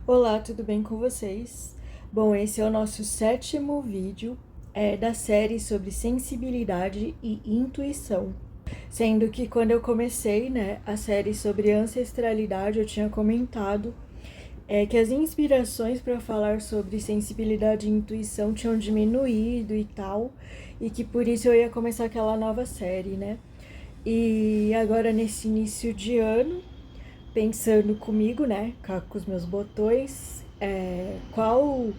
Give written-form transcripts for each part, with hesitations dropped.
Olá, tudo bem com vocês? Bom, esse é o nosso 7º vídeo da série sobre sensibilidade e intuição. Sendo que quando eu comecei, a série sobre ancestralidade, eu tinha comentado que as inspirações para falar sobre sensibilidade e intuição tinham diminuído e tal, e que por isso eu ia começar aquela nova série, né? E agora nesse início de ano, pensando comigo, com os meus botões, qual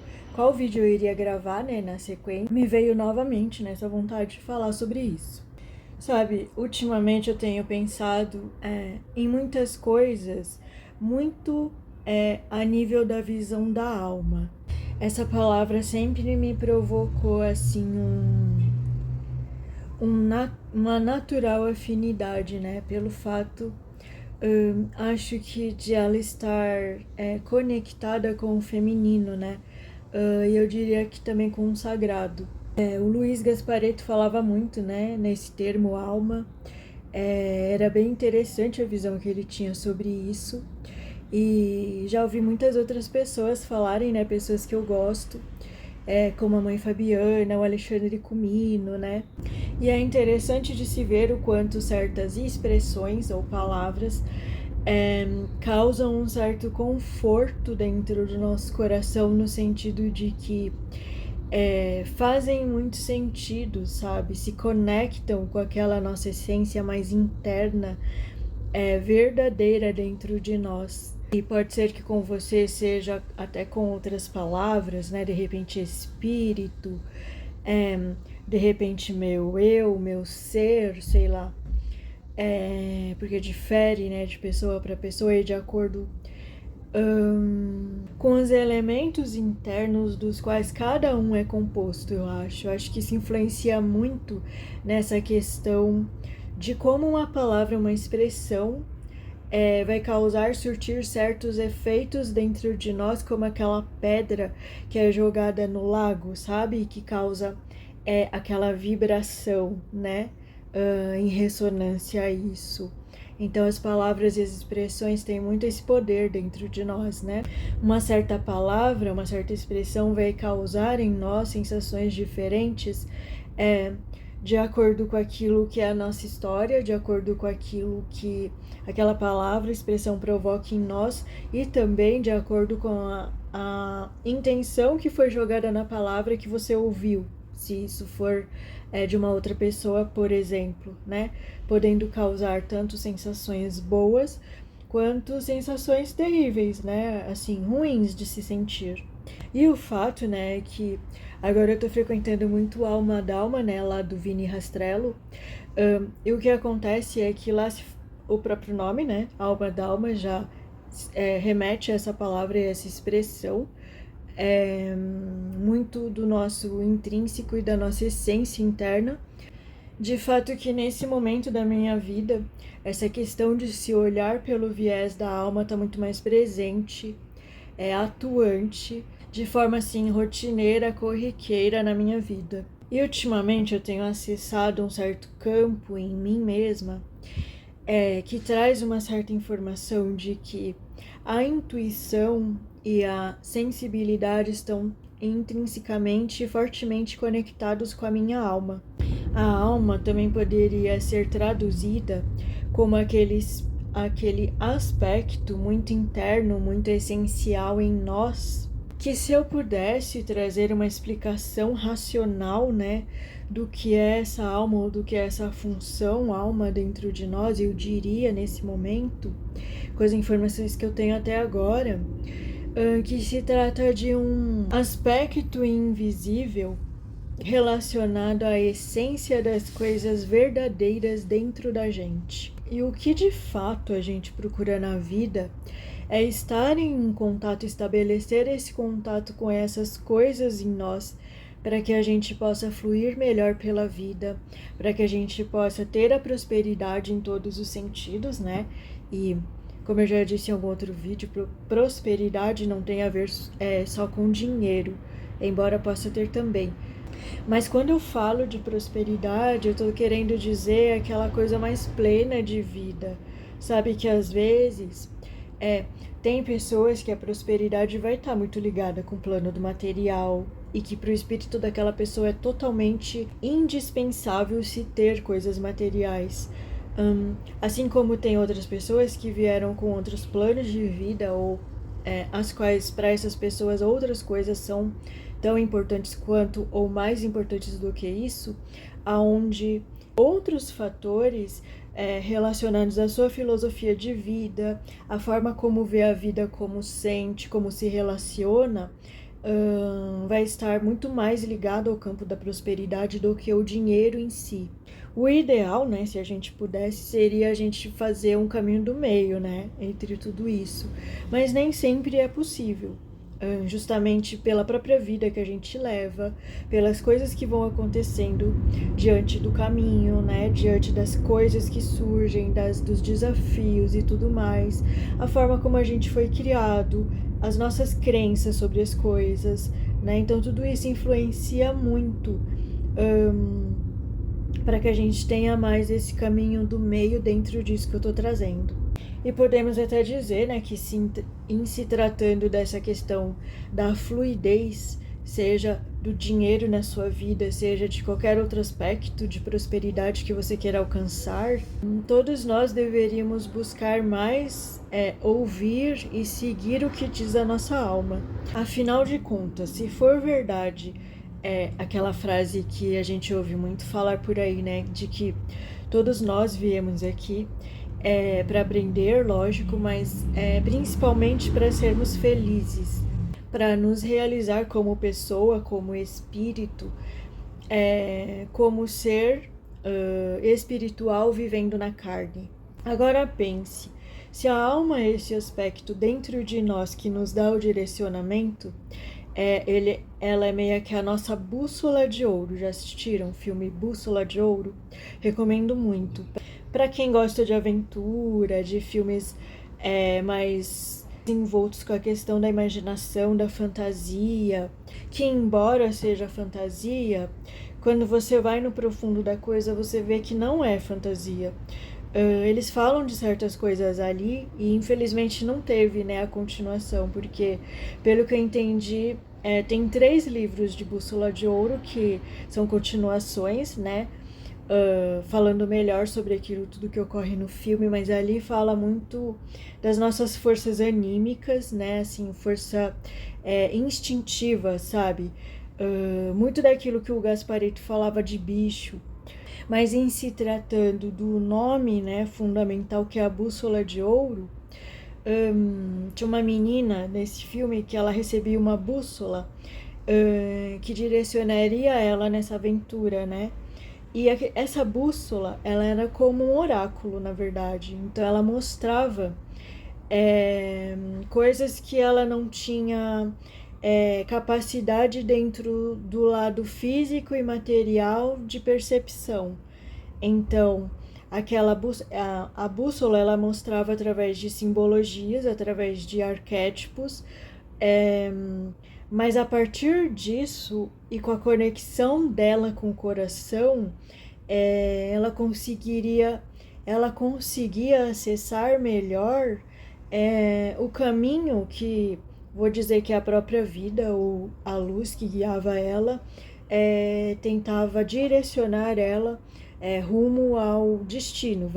vídeo eu iria gravar, na sequência, me veio novamente nessa vontade de falar sobre isso. Sabe, ultimamente eu tenho pensado em muitas coisas muito a nível da visão da alma. Essa palavra sempre me provocou assim uma natural afinidade, pelo fato acho que de ela estar conectada com o feminino, e eu diria que também com o sagrado. O Luiz Gasparetto falava muito, nesse termo alma. Era bem interessante a visão que ele tinha sobre isso. E já ouvi muitas outras pessoas falarem, pessoas que eu gosto, como a mãe Fabiana, o Alexandre Comino, E é interessante de se ver o quanto certas expressões ou palavras causam um certo conforto dentro do nosso coração, no sentido de que fazem muito sentido, sabe? Se conectam com aquela nossa essência mais interna, verdadeira dentro de nós. E pode ser que com você seja até com outras palavras, de repente espírito, de repente meu eu, meu ser, sei lá. Porque difere, de pessoa para pessoa e de acordo com os elementos internos dos quais cada um é composto, eu acho. Eu acho que isso influencia muito nessa questão de como uma palavra, uma expressão, vai causar, surtir certos efeitos dentro de nós, como aquela pedra que é jogada no lago, sabe? Que causa aquela vibração, em ressonância a isso. Então as palavras e as expressões têm muito esse poder dentro de nós, Uma certa palavra, uma certa expressão vai causar em nós sensações diferentes, de acordo com aquilo que é a nossa história, de acordo com aquilo que aquela palavra, expressão provoca em nós, e também de acordo com a intenção que foi jogada na palavra que você ouviu, se isso for de uma outra pessoa, por exemplo, podendo causar tanto sensações boas quanto sensações terríveis, assim, ruins de se sentir. E o fato, que agora eu tô frequentando muito a Alma Dalma, lá do Vini Rastrello, e o que acontece é que lá o próprio nome, Alma Dalma, já remete a essa palavra e essa expressão, muito do nosso intrínseco e da nossa essência interna. De fato que nesse momento da minha vida, essa questão de se olhar pelo viés da alma está muito mais presente, atuante, de forma assim rotineira, corriqueira na minha vida. E ultimamente eu tenho acessado um certo campo em mim mesma, que traz uma certa informação de que a intuição e a sensibilidade estão intrinsecamente e fortemente conectados com a minha alma. A alma também poderia ser traduzida como aquele aspecto muito interno, muito essencial em nós, que se eu pudesse trazer uma explicação racional, do que é essa alma ou do que é essa função alma dentro de nós, eu diria nesse momento, com as informações que eu tenho até agora, que se trata de um aspecto invisível relacionado à essência das coisas verdadeiras dentro da gente. E o que de fato a gente procura na vida é estar em contato, estabelecer esse contato com essas coisas em nós, para que a gente possa fluir melhor pela vida, para que a gente possa ter a prosperidade em todos os sentidos, E como eu já disse em algum outro vídeo, prosperidade não tem a ver só com dinheiro, embora possa ter também. Mas quando eu falo de prosperidade, eu tô querendo dizer aquela coisa mais plena de vida. Sabe que às vezes Tem pessoas que a prosperidade vai estar muito ligada com o plano do material e que para o espírito daquela pessoa é totalmente indispensável se ter coisas materiais. Assim como tem outras pessoas que vieram com outros planos de vida ou as quais para essas pessoas outras coisas são tão importantes quanto ou mais importantes do que isso, aonde outros fatores relacionados à sua filosofia de vida, a forma como vê a vida, como sente, como se relaciona, vai estar muito mais ligado ao campo da prosperidade do que o dinheiro em si. O ideal, né, se a gente pudesse, seria a gente fazer um caminho do meio, né, entre tudo isso. Mas nem sempre é possível. Justamente pela própria vida que a gente leva, pelas coisas que vão acontecendo diante do caminho, né? Diante das coisas que surgem, dos desafios e tudo mais, a forma como a gente foi criado, as nossas crenças sobre as coisas, né? Então tudo isso influencia muito para que a gente tenha mais esse caminho do meio dentro disso que eu estou trazendo. E podemos até dizer, né, que em se tratando dessa questão da fluidez, seja do dinheiro na sua vida, seja de qualquer outro aspecto de prosperidade que você queira alcançar, todos nós deveríamos buscar mais ouvir e seguir o que diz a nossa alma. Afinal de contas, se for verdade aquela frase que a gente ouve muito falar por aí, né, de que todos nós viemos aqui para aprender, lógico, mas principalmente para sermos felizes, para nos realizar como pessoa, como espírito, como ser espiritual vivendo na carne. Agora pense, se a alma é esse aspecto dentro de nós que nos dá o direcionamento, ela é meio que a nossa bússola de ouro. Já assistiram o filme Bússola de Ouro? Recomendo muito. Para quem gosta de aventura, de filmes mais envoltos com a questão da imaginação, da fantasia, que embora seja fantasia, quando você vai no profundo da coisa, você vê que não é fantasia. Eles falam de certas coisas ali e infelizmente não teve, né, a continuação, porque pelo que eu entendi, tem 3 livros de Bússola de Ouro que são continuações, né, falando melhor sobre aquilo tudo que ocorre no filme, mas ali fala muito das nossas forças anímicas, né, assim, força instintiva, sabe, muito daquilo que o Gasparetto falava de bicho. Mas em se tratando do nome, né, fundamental, que é a Bússola de Ouro, tinha uma menina nesse filme que ela recebia uma bússola que direcionaria ela nessa aventura, né? E essa bússola, ela era como um oráculo, na verdade. Então ela mostrava coisas que ela não tinha capacidade dentro do lado físico e material de percepção. Então, a bússola ela mostrava através de simbologias, através de arquétipos, mas a partir disso e com a conexão dela com o coração, ela conseguia acessar melhor o caminho que, vou dizer que a própria vida ou a luz que guiava ela, tentava direcionar ela rumo ao destino,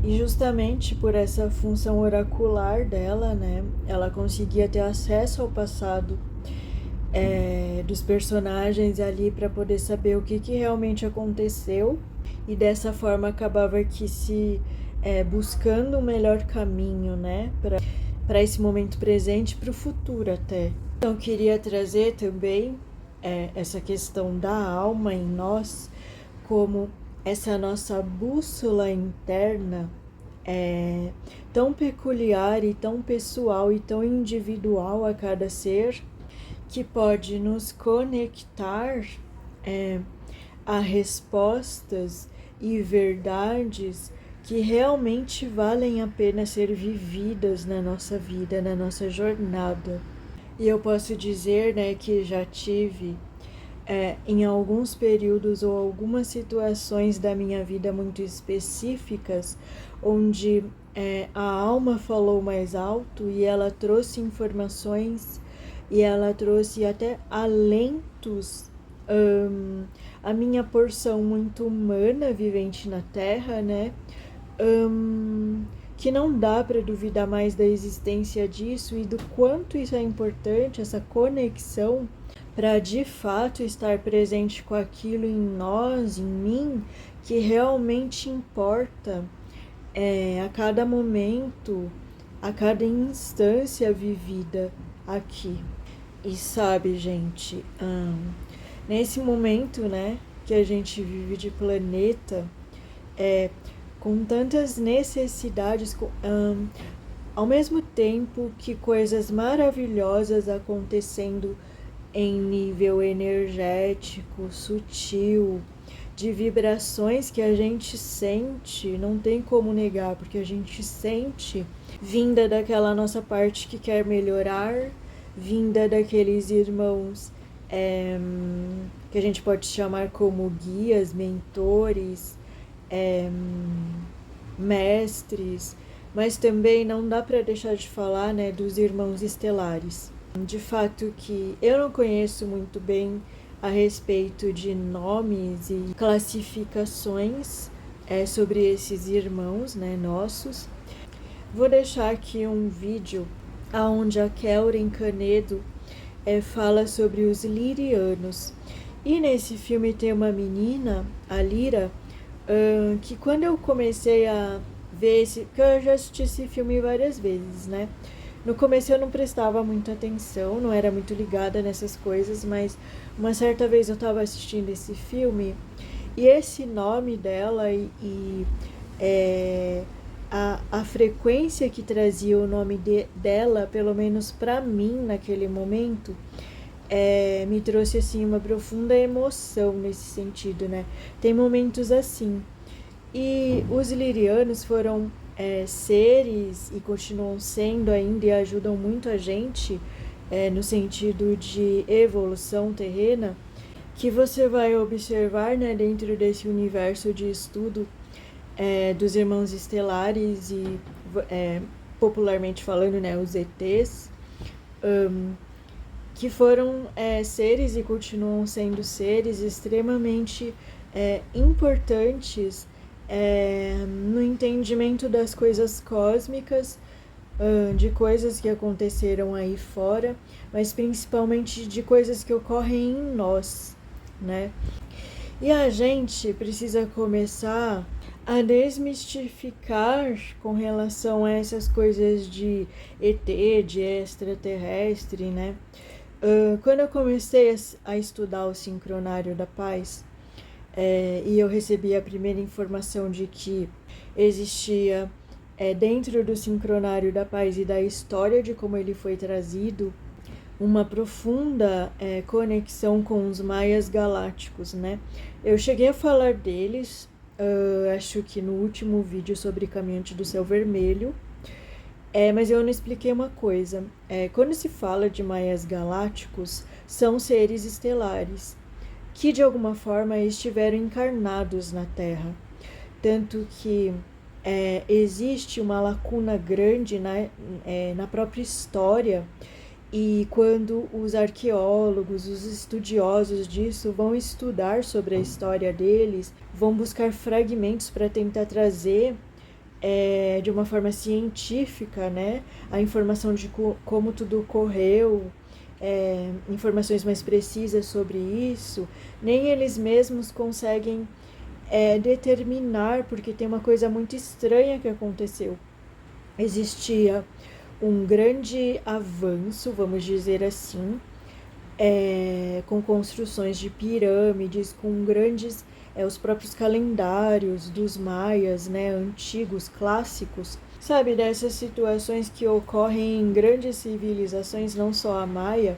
E justamente por essa função oracular dela, né, ela conseguia ter acesso ao passado dos personagens ali para poder saber o que realmente aconteceu, e dessa forma acabava que se buscando um melhor caminho, né, para esse momento presente, para o futuro até. Então queria trazer também essa questão da alma em nós como essa nossa bússola interna tão peculiar e tão pessoal e tão individual a cada ser, que pode nos conectar a respostas e verdades que realmente valem a pena ser vividas na nossa vida, na nossa jornada. E eu posso dizer, né, que já tive em alguns períodos ou algumas situações da minha vida muito específicas, onde a alma falou mais alto e ela trouxe informações e ela trouxe até alentos, a minha porção muito humana vivente na Terra, né? Que não dá para duvidar mais da existência disso e do quanto isso é importante, essa conexão, para de fato estar presente com aquilo em nós, em mim, que realmente importa a cada momento, a cada instância vivida aqui. E sabe, gente, nesse momento, né, que a gente vive de planeta, com tantas necessidades, ao mesmo tempo que coisas maravilhosas acontecendo em nível energético, sutil, de vibrações que a gente sente, não tem como negar, porque a gente sente, vinda daquela nossa parte que quer melhorar, vinda daqueles irmãos que a gente pode chamar como guias, mentores, mestres, mas também não dá para deixar de falar, né, dos irmãos estelares. De fato que eu não conheço muito bem a respeito de nomes e classificações sobre esses irmãos, né, nossos. Vou deixar aqui um vídeo onde a Kelren Canedo fala sobre os lirianos. E nesse filme tem uma menina, a Lyra, que quando eu comecei a ver que eu já assisti esse filme várias vezes, né? No começo eu não prestava muita atenção, não era muito ligada nessas coisas, mas uma certa vez eu estava assistindo esse filme e esse nome dela e a frequência que trazia o nome dela, pelo menos para mim naquele momento, me trouxe assim uma profunda emoção nesse sentido, né? Tem momentos assim. E os lirianos foram seres e continuam sendo ainda e ajudam muito a gente no sentido de evolução terrena, que você vai observar, né, dentro desse universo de estudo dos irmãos estelares e popularmente falando, né, os ETs, que foram seres e continuam sendo seres extremamente importantes no entendimento das coisas cósmicas, de coisas que aconteceram aí fora, mas principalmente de coisas que ocorrem em nós, né? E a gente precisa começar a desmistificar com relação a essas coisas de ET, de extraterrestre, né? Quando eu comecei a estudar o Sincronário da Paz, e eu recebi a primeira informação de que existia dentro do Sincronário da Paz e da história de como ele foi trazido, uma profunda conexão com os maias galácticos, né? Eu cheguei a falar deles, acho que no último vídeo sobre Caminhante do Céu Vermelho, mas eu não expliquei uma coisa. Quando se fala de maias galácticos, são seres estelares que de alguma forma estiveram encarnados na Terra. Tanto que existe uma lacuna grande na própria história, e quando os arqueólogos, os estudiosos disso vão estudar sobre a história deles, vão buscar fragmentos para tentar trazer de uma forma científica, né, a informação de como tudo ocorreu, informações mais precisas sobre isso, nem eles mesmos conseguem determinar, porque tem uma coisa muito estranha que aconteceu. Existia um grande avanço, vamos dizer assim, com construções de pirâmides, com grandes, os próprios calendários dos maias, né, antigos, clássicos, sabe, dessas situações que ocorrem em grandes civilizações, não só a maia,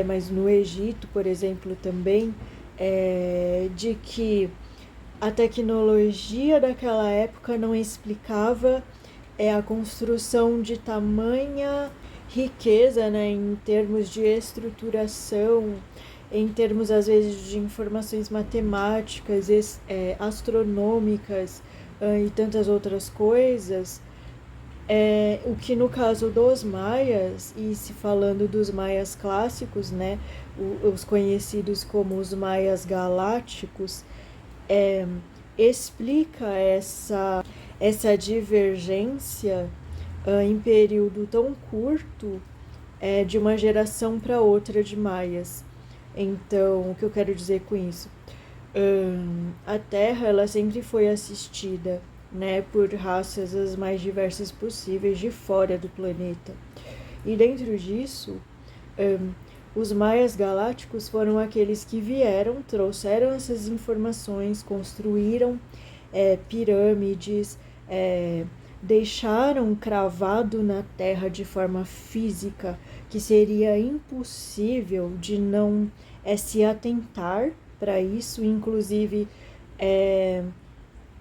mas no Egito, por exemplo, também, de que a tecnologia daquela época não explicava a construção de tamanha riqueza, né, em termos de estruturação, em termos, às vezes, de informações matemáticas, astronômicas e tantas outras coisas, o que no caso dos maias, e se falando dos maias clássicos, né, os conhecidos como os maias galácticos, explica essa divergência em período tão curto de uma geração para outra de maias. Então, o que eu quero dizer com isso? A Terra ela sempre foi assistida, né, por raças as mais diversas possíveis de fora do planeta. E dentro disso, os maias galácticos foram aqueles que vieram, trouxeram essas informações, construíram pirâmides, deixaram cravado na Terra de forma física que seria impossível de não se atentar para isso. Inclusive,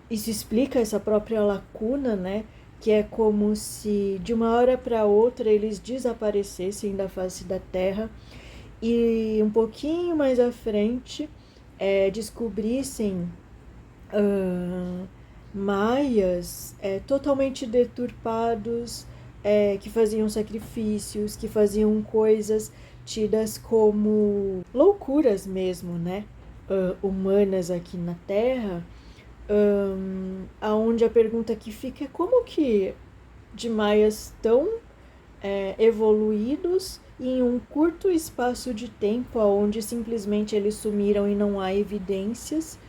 isso explica essa própria lacuna, né? Que é como se de uma hora para outra eles desaparecessem da face da Terra e um pouquinho mais à frente descobrissem maias totalmente deturpados, que faziam sacrifícios, que faziam coisas tidas como loucuras mesmo, né? Humanas aqui na Terra, aonde a pergunta que fica é como que de maias tão evoluídos em um curto espaço de tempo, onde simplesmente eles sumiram e não há evidências,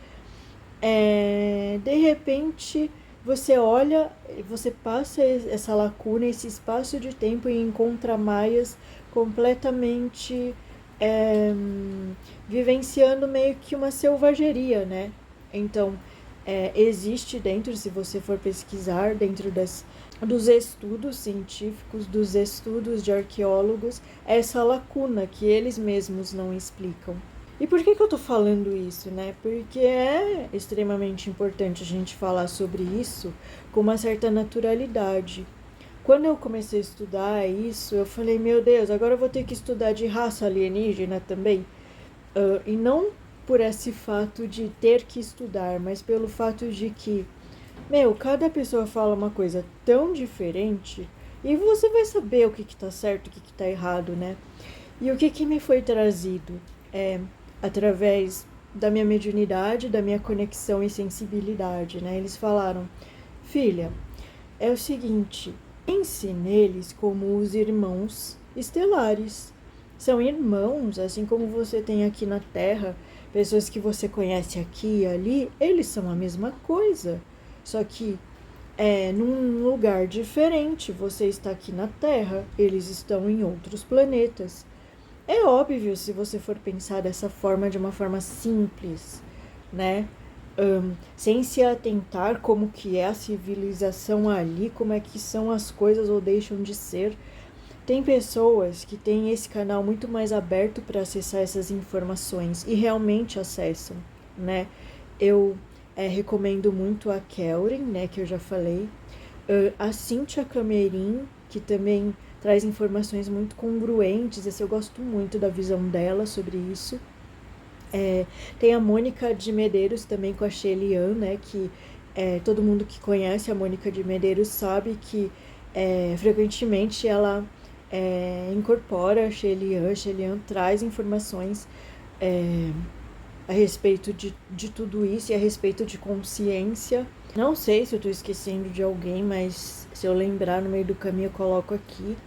de repente você olha, você passa essa lacuna, esse espaço de tempo e encontra maias completamente vivenciando meio que uma selvageria, né? Então, existe dentro, se você for pesquisar, dentro dos estudos científicos, dos estudos de arqueólogos, essa lacuna que eles mesmos não explicam. E por que eu tô falando isso, né? Porque é extremamente importante a gente falar sobre isso com uma certa naturalidade. Quando eu comecei a estudar isso, eu falei, meu Deus, agora eu vou ter que estudar de raça alienígena também. E não por esse fato de ter que estudar, mas pelo fato de que, cada pessoa fala uma coisa tão diferente e você vai saber o que tá certo, o que tá errado, né? E o que me foi trazido? Através da minha mediunidade, da minha conexão e sensibilidade, né? Eles falaram, filha, é o seguinte, pense neles como os irmãos estelares. São irmãos, assim como você tem aqui na Terra, pessoas que você conhece aqui e ali, eles são a mesma coisa. Só que num lugar diferente, você está aqui na Terra, eles estão em outros planetas. É óbvio, se você for pensar dessa forma, de uma forma simples, né? Sem se atentar como que é a civilização ali, como é que são as coisas ou deixam de ser. Tem pessoas que têm esse canal muito mais aberto para acessar essas informações e realmente acessam, né? Eu recomendo muito a Kelrin, né, que eu já falei, a Cíntia Camerim, que também traz informações muito congruentes, eu gosto muito da visão dela sobre isso. Tem a Mônica de Medeiros também com a Shelian, né, que todo mundo que conhece a Mônica de Medeiros sabe que frequentemente ela incorpora a Shelian traz informações a respeito de tudo isso e a respeito de consciência. Não sei se eu estou esquecendo de alguém, mas se eu lembrar no meio do caminho eu coloco aqui,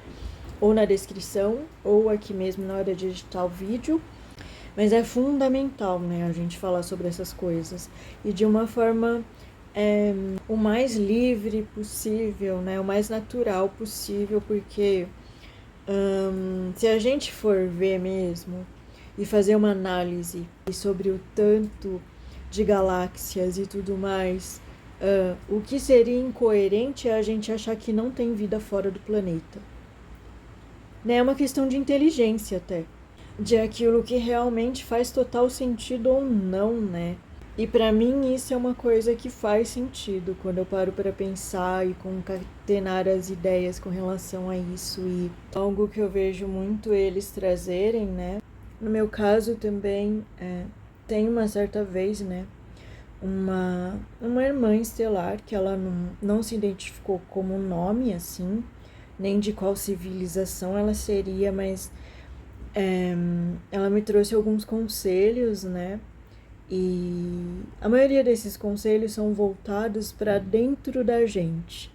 ou na descrição, ou aqui mesmo na hora de editar o vídeo. Mas é fundamental, né, a gente falar sobre essas coisas. E de uma forma o mais livre possível, né, o mais natural possível, porque se a gente for ver mesmo e fazer uma análise sobre o tanto de galáxias e tudo mais, o que seria incoerente é a gente achar que não tem vida fora do planeta. Né? É uma questão de inteligência até, de aquilo que realmente faz total sentido ou não, né? E para mim isso é uma coisa que faz sentido quando eu paro para pensar e concatenar as ideias com relação a isso. E algo que eu vejo muito eles trazerem, né? No meu caso também, tem uma certa vez, né, uma irmã estelar que ela não se identificou como nome, assim, nem de qual civilização ela seria, mas ela me trouxe alguns conselhos, né, e a maioria desses conselhos são voltados para dentro da gente,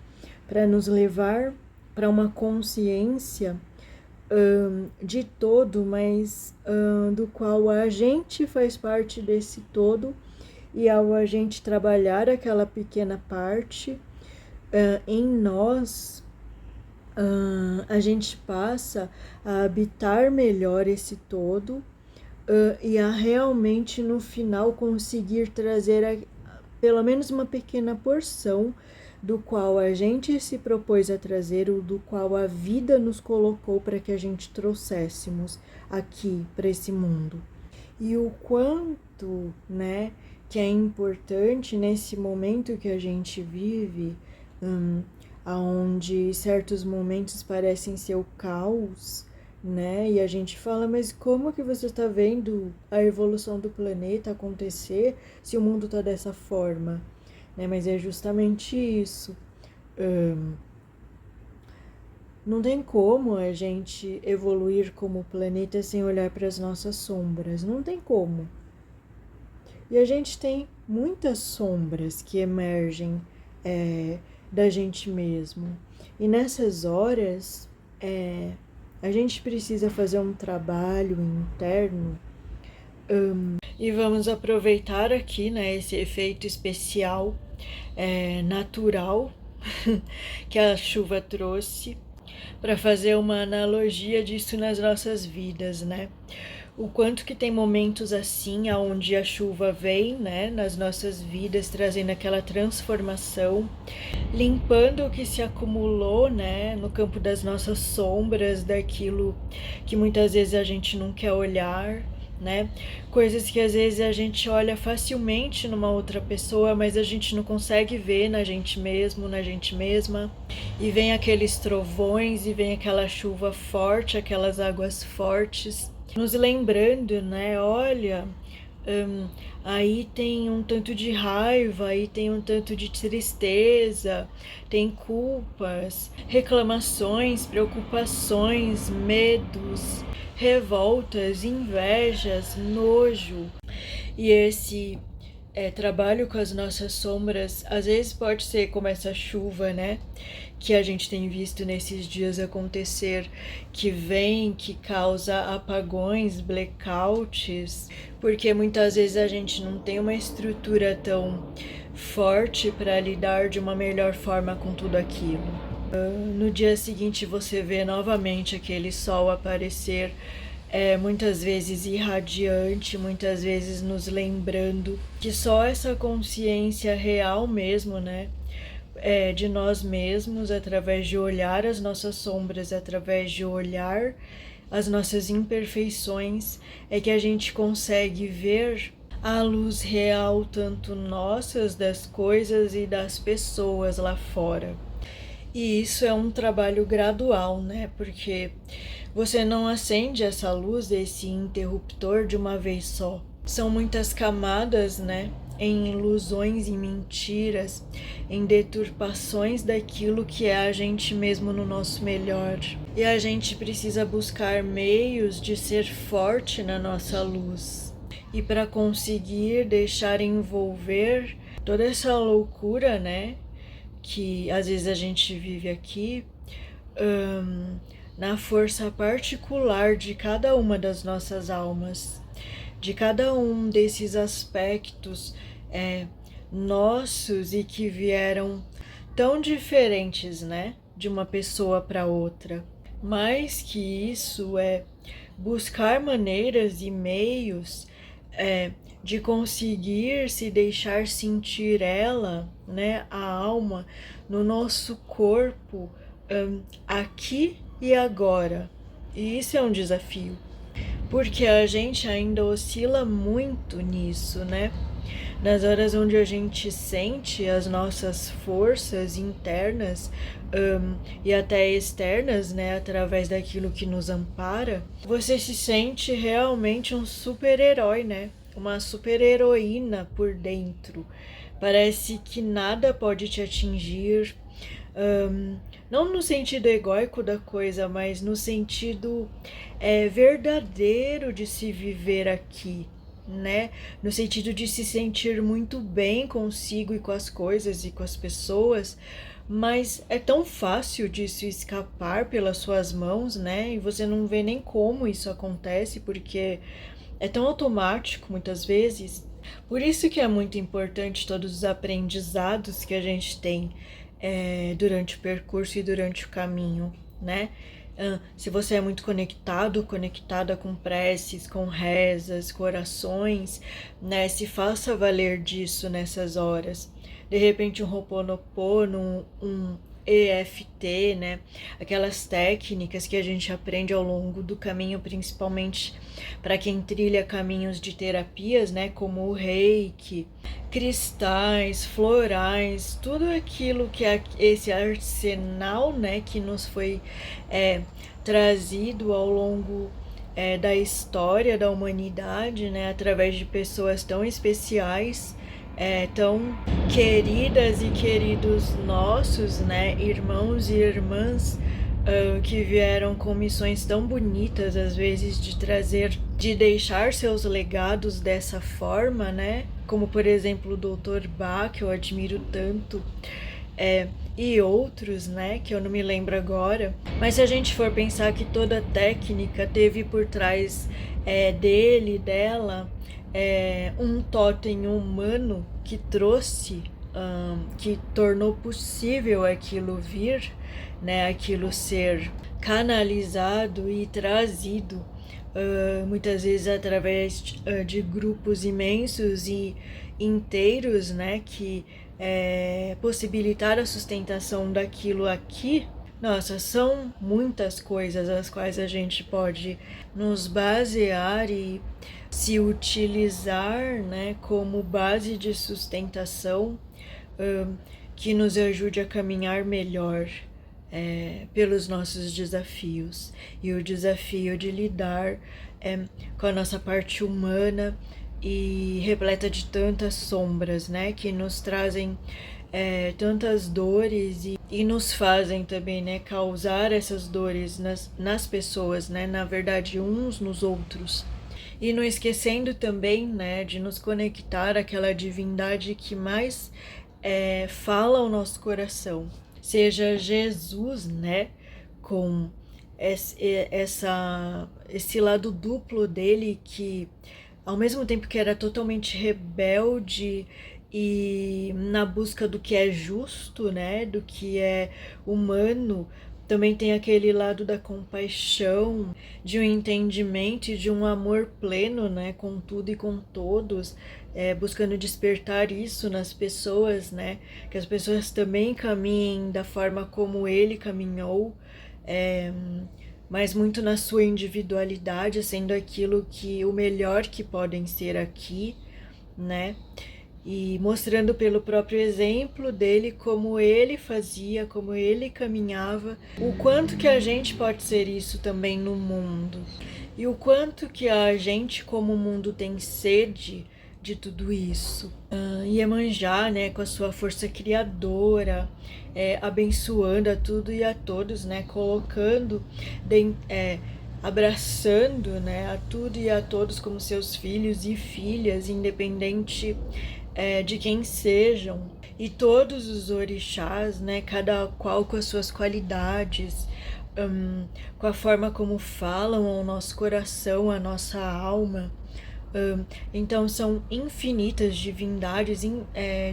para nos levar para uma consciência de todo, mas do qual a gente faz parte desse todo, e ao a gente trabalhar aquela pequena parte em nós, a gente passa a habitar melhor esse todo e a realmente no final conseguir trazer pelo menos uma pequena porção do qual a gente se propôs a trazer, ou do qual a vida nos colocou para que a gente trouxéssemos aqui para esse mundo. E o quanto, né, que é importante nesse momento que a gente vive, onde certos momentos parecem ser o caos, né? E a gente fala, mas como que você está vendo a evolução do planeta acontecer se o mundo está dessa forma? Né? Mas é justamente isso. Não tem como a gente evoluir como planeta sem olhar para as nossas sombras. Não tem como. E a gente tem muitas sombras que emergem da gente mesmo. E nessas horas, a gente precisa fazer um trabalho interno. E vamos aproveitar aqui, né, esse efeito especial, natural, que a chuva trouxe, para fazer uma analogia disso nas nossas vidas, né? O quanto que tem momentos assim, onde a chuva vem, né, nas nossas vidas, trazendo aquela transformação, limpando o que se acumulou, né, no campo das nossas sombras, daquilo que muitas vezes a gente não quer olhar, né? Coisas que às vezes a gente olha facilmente numa outra pessoa, mas a gente não consegue ver na gente mesmo, na gente mesma. E vem aqueles trovões, e vem aquela chuva forte, aquelas águas fortes, nos lembrando, né? Olha, aí tem um tanto de raiva, aí tem um tanto de tristeza, tem culpas, reclamações, preocupações, medos, revoltas, invejas, nojo. E esse trabalho com as nossas sombras, às vezes pode ser como essa chuva, né? Que a gente tem visto nesses dias acontecer, que vem, que causa apagões, blackouts, porque muitas vezes a gente não tem uma estrutura tão forte para lidar de uma melhor forma com tudo aquilo. No dia seguinte você vê novamente aquele sol aparecer, muitas vezes irradiante, muitas vezes nos lembrando que só essa consciência real mesmo, né, de nós mesmos, através de olhar as nossas sombras, através de olhar as nossas imperfeições, é que a gente consegue ver a luz real, tanto nossas, das coisas e das pessoas lá fora. E isso é um trabalho gradual, né? Porque você não acende essa luz, esse interruptor de uma vez só. São muitas camadas, né? Em ilusões e mentiras, em deturpações daquilo que é a gente mesmo no nosso melhor. E a gente precisa buscar meios de ser forte na nossa luz. E para conseguir deixar envolver toda essa loucura, né? Que às vezes a gente vive aqui, na força particular de cada uma das nossas almas, de cada um desses aspectos nossos e que vieram tão diferentes, né, de uma pessoa para outra. Mais que isso é buscar maneiras e meios de conseguir se deixar sentir ela, né, a alma, no nosso corpo, aqui e agora. E isso é um desafio, porque a gente ainda oscila muito nisso, né? nas horas onde a gente sente as nossas forças internas e até externas, né, através daquilo que nos ampara, você se sente realmente um super-herói, né? Uma super-heroína por dentro. Parece que nada pode te atingir, não no sentido egóico da coisa, mas no sentido verdadeiro de se viver aqui, né? No sentido de se sentir muito bem consigo e com as coisas e com as pessoas, mas é tão fácil disso escapar pelas suas mãos, né? E você não vê nem como isso acontece, porque é tão automático muitas vezes. Por isso que é muito importante todos os aprendizados que a gente tem durante o percurso e durante o caminho, né? Se você é muito conectado, conectada com preces, com rezas, com orações, né? Se faça valer disso nessas horas. De repente um Ho'oponopono, um EFT, né? Aquelas técnicas que a gente aprende ao longo do caminho, principalmente para quem trilha caminhos de terapias, né? Como o Reiki, cristais, florais, tudo aquilo que é esse arsenal, né? Que nos foi trazido ao longo da história da humanidade, né? Através de pessoas tão especiais, tão queridas e queridos nossos, né, irmãos e irmãs que vieram com missões tão bonitas, às vezes, de trazer, de deixar seus legados dessa forma, né, como por exemplo o Dr. Bach, que eu admiro tanto, e outros, né, que eu não me lembro agora. Mas se a gente for pensar que toda técnica teve por trás dela, um totem humano que trouxe, que tornou possível aquilo vir, né, aquilo ser canalizado e trazido, muitas vezes através de grupos imensos e inteiros, né, que possibilitaram a sustentação daquilo aqui. Nossa, são muitas coisas as quais a gente pode nos basear e se utilizar, né, como base de sustentação, que nos ajude a caminhar melhor pelos nossos desafios. E o desafio de lidar com a nossa parte humana e repleta de tantas sombras, né, que nos trazem tantas dores e nos fazem também, né, causar essas dores nas pessoas, né, na verdade uns nos outros. E não esquecendo também, né, de nos conectar àquela divindade que mais fala ao nosso coração, seja Jesus, né, com esse lado duplo dele, que ao mesmo tempo que era totalmente rebelde e na busca do que é justo, né, do que é humano, também tem aquele lado da compaixão, de um entendimento e de um amor pleno, né, com tudo e com todos, buscando despertar isso nas pessoas, né, que as pessoas também caminhem da forma como ele caminhou, mas muito na sua individualidade, sendo aquilo que o melhor que podem ser aqui, né? E mostrando pelo próprio exemplo dele como ele fazia, como ele caminhava, o quanto que a gente pode ser isso também no mundo. E o quanto que a gente, como mundo, tem sede de tudo isso. Iemanjá, né, com a sua força criadora, abençoando a tudo e a todos, né, colocando, abraçando, né, a tudo e a todos como seus filhos e filhas, independente de quem sejam, e todos os orixás, né, cada qual com as suas qualidades, com a forma como falam ao nosso coração, à nossa alma. Então são infinitas divindades,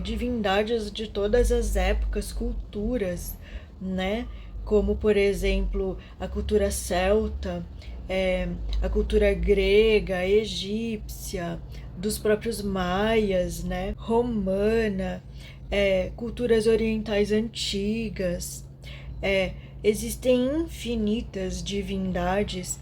divindades de todas as épocas, culturas, né? Como, por exemplo, a cultura celta, a cultura grega, egípcia, dos próprios maias, né? Romana, culturas orientais antigas. Existem infinitas divindades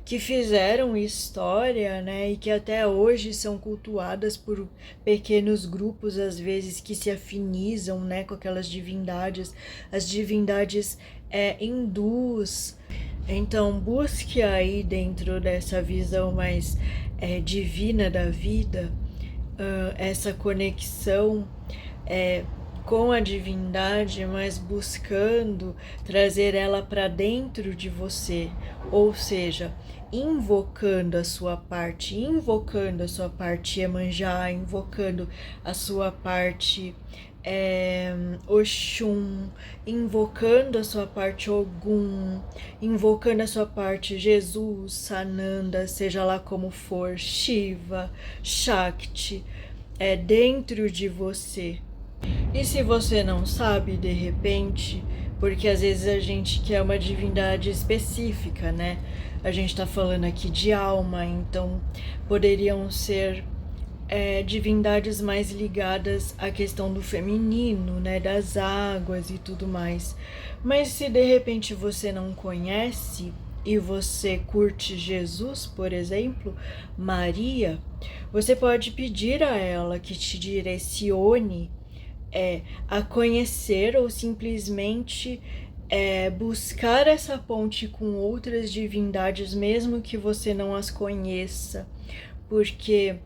que fizeram história, né, e que até hoje são cultuadas por pequenos grupos, às vezes, que se afinizam, né, com aquelas divindades, as divindades hindus. Então, busque aí dentro dessa visão mais divina da vida, essa conexão com a divindade, mas buscando trazer ela para dentro de você, ou seja, invocando a sua parte Iemanjá, invocando a sua parte Oxum, invocando a sua parte Ogum, invocando a sua parte Jesus, Sananda, seja lá como for, Shiva, Shakti, dentro de você. E se você não sabe, de repente, porque às vezes a gente quer uma divindade específica, né? A gente tá falando aqui de alma, então poderiam ser divindades mais ligadas à questão do feminino, né? Das águas e tudo mais. Mas se de repente você não conhece e você curte Jesus, por exemplo, Maria, você pode pedir a ela que te direcione a conhecer ou simplesmente buscar essa ponte com outras divindades, mesmo que você não as conheça, porque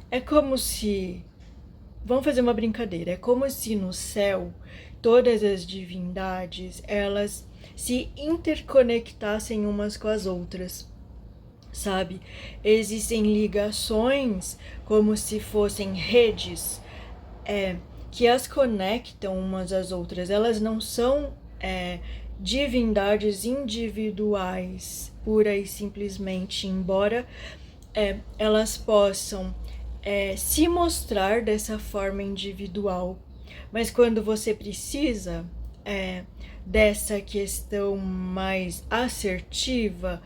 é como se, vamos fazer uma brincadeira, é como se no céu todas as divindades elas se interconectassem umas com as outras, sabe? Existem ligações como se fossem redes que as conectam umas às outras. Elas não são divindades individuais, pura e simplesmente, embora elas possam se mostrar dessa forma individual. Mas quando você precisa dessa questão mais assertiva,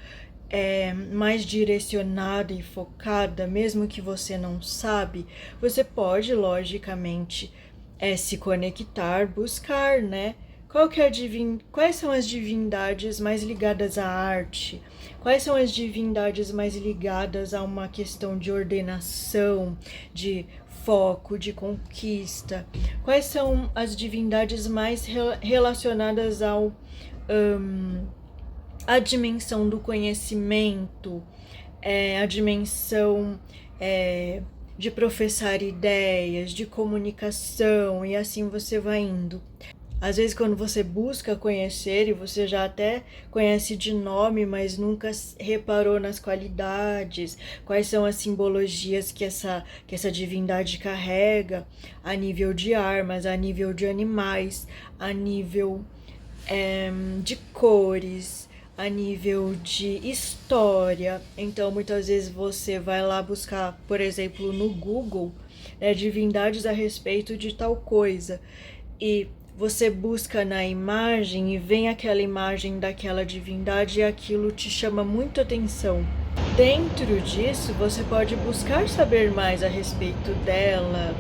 mais direcionada e focada, mesmo que você não sabe, você pode, logicamente, se conectar, buscar, né? Quais são as divindades mais ligadas à arte? Quais são as divindades mais ligadas a uma questão de ordenação, de foco, de conquista? Quais são as divindades mais relacionadas ao a dimensão do conhecimento, a dimensão de professar ideias, de comunicação, e assim você vai indo. Às vezes quando você busca conhecer e você já até conhece de nome, mas nunca reparou nas qualidades, quais são as simbologias que essa divindade carrega a nível de armas, a nível de animais, a nível de cores, a nível de história. Então muitas vezes você vai lá buscar, por exemplo, no Google, divindades a respeito de tal coisa, e você busca na imagem e vem aquela imagem daquela divindade e aquilo te chama muito atenção. Dentro disso, você pode buscar saber mais a respeito dela,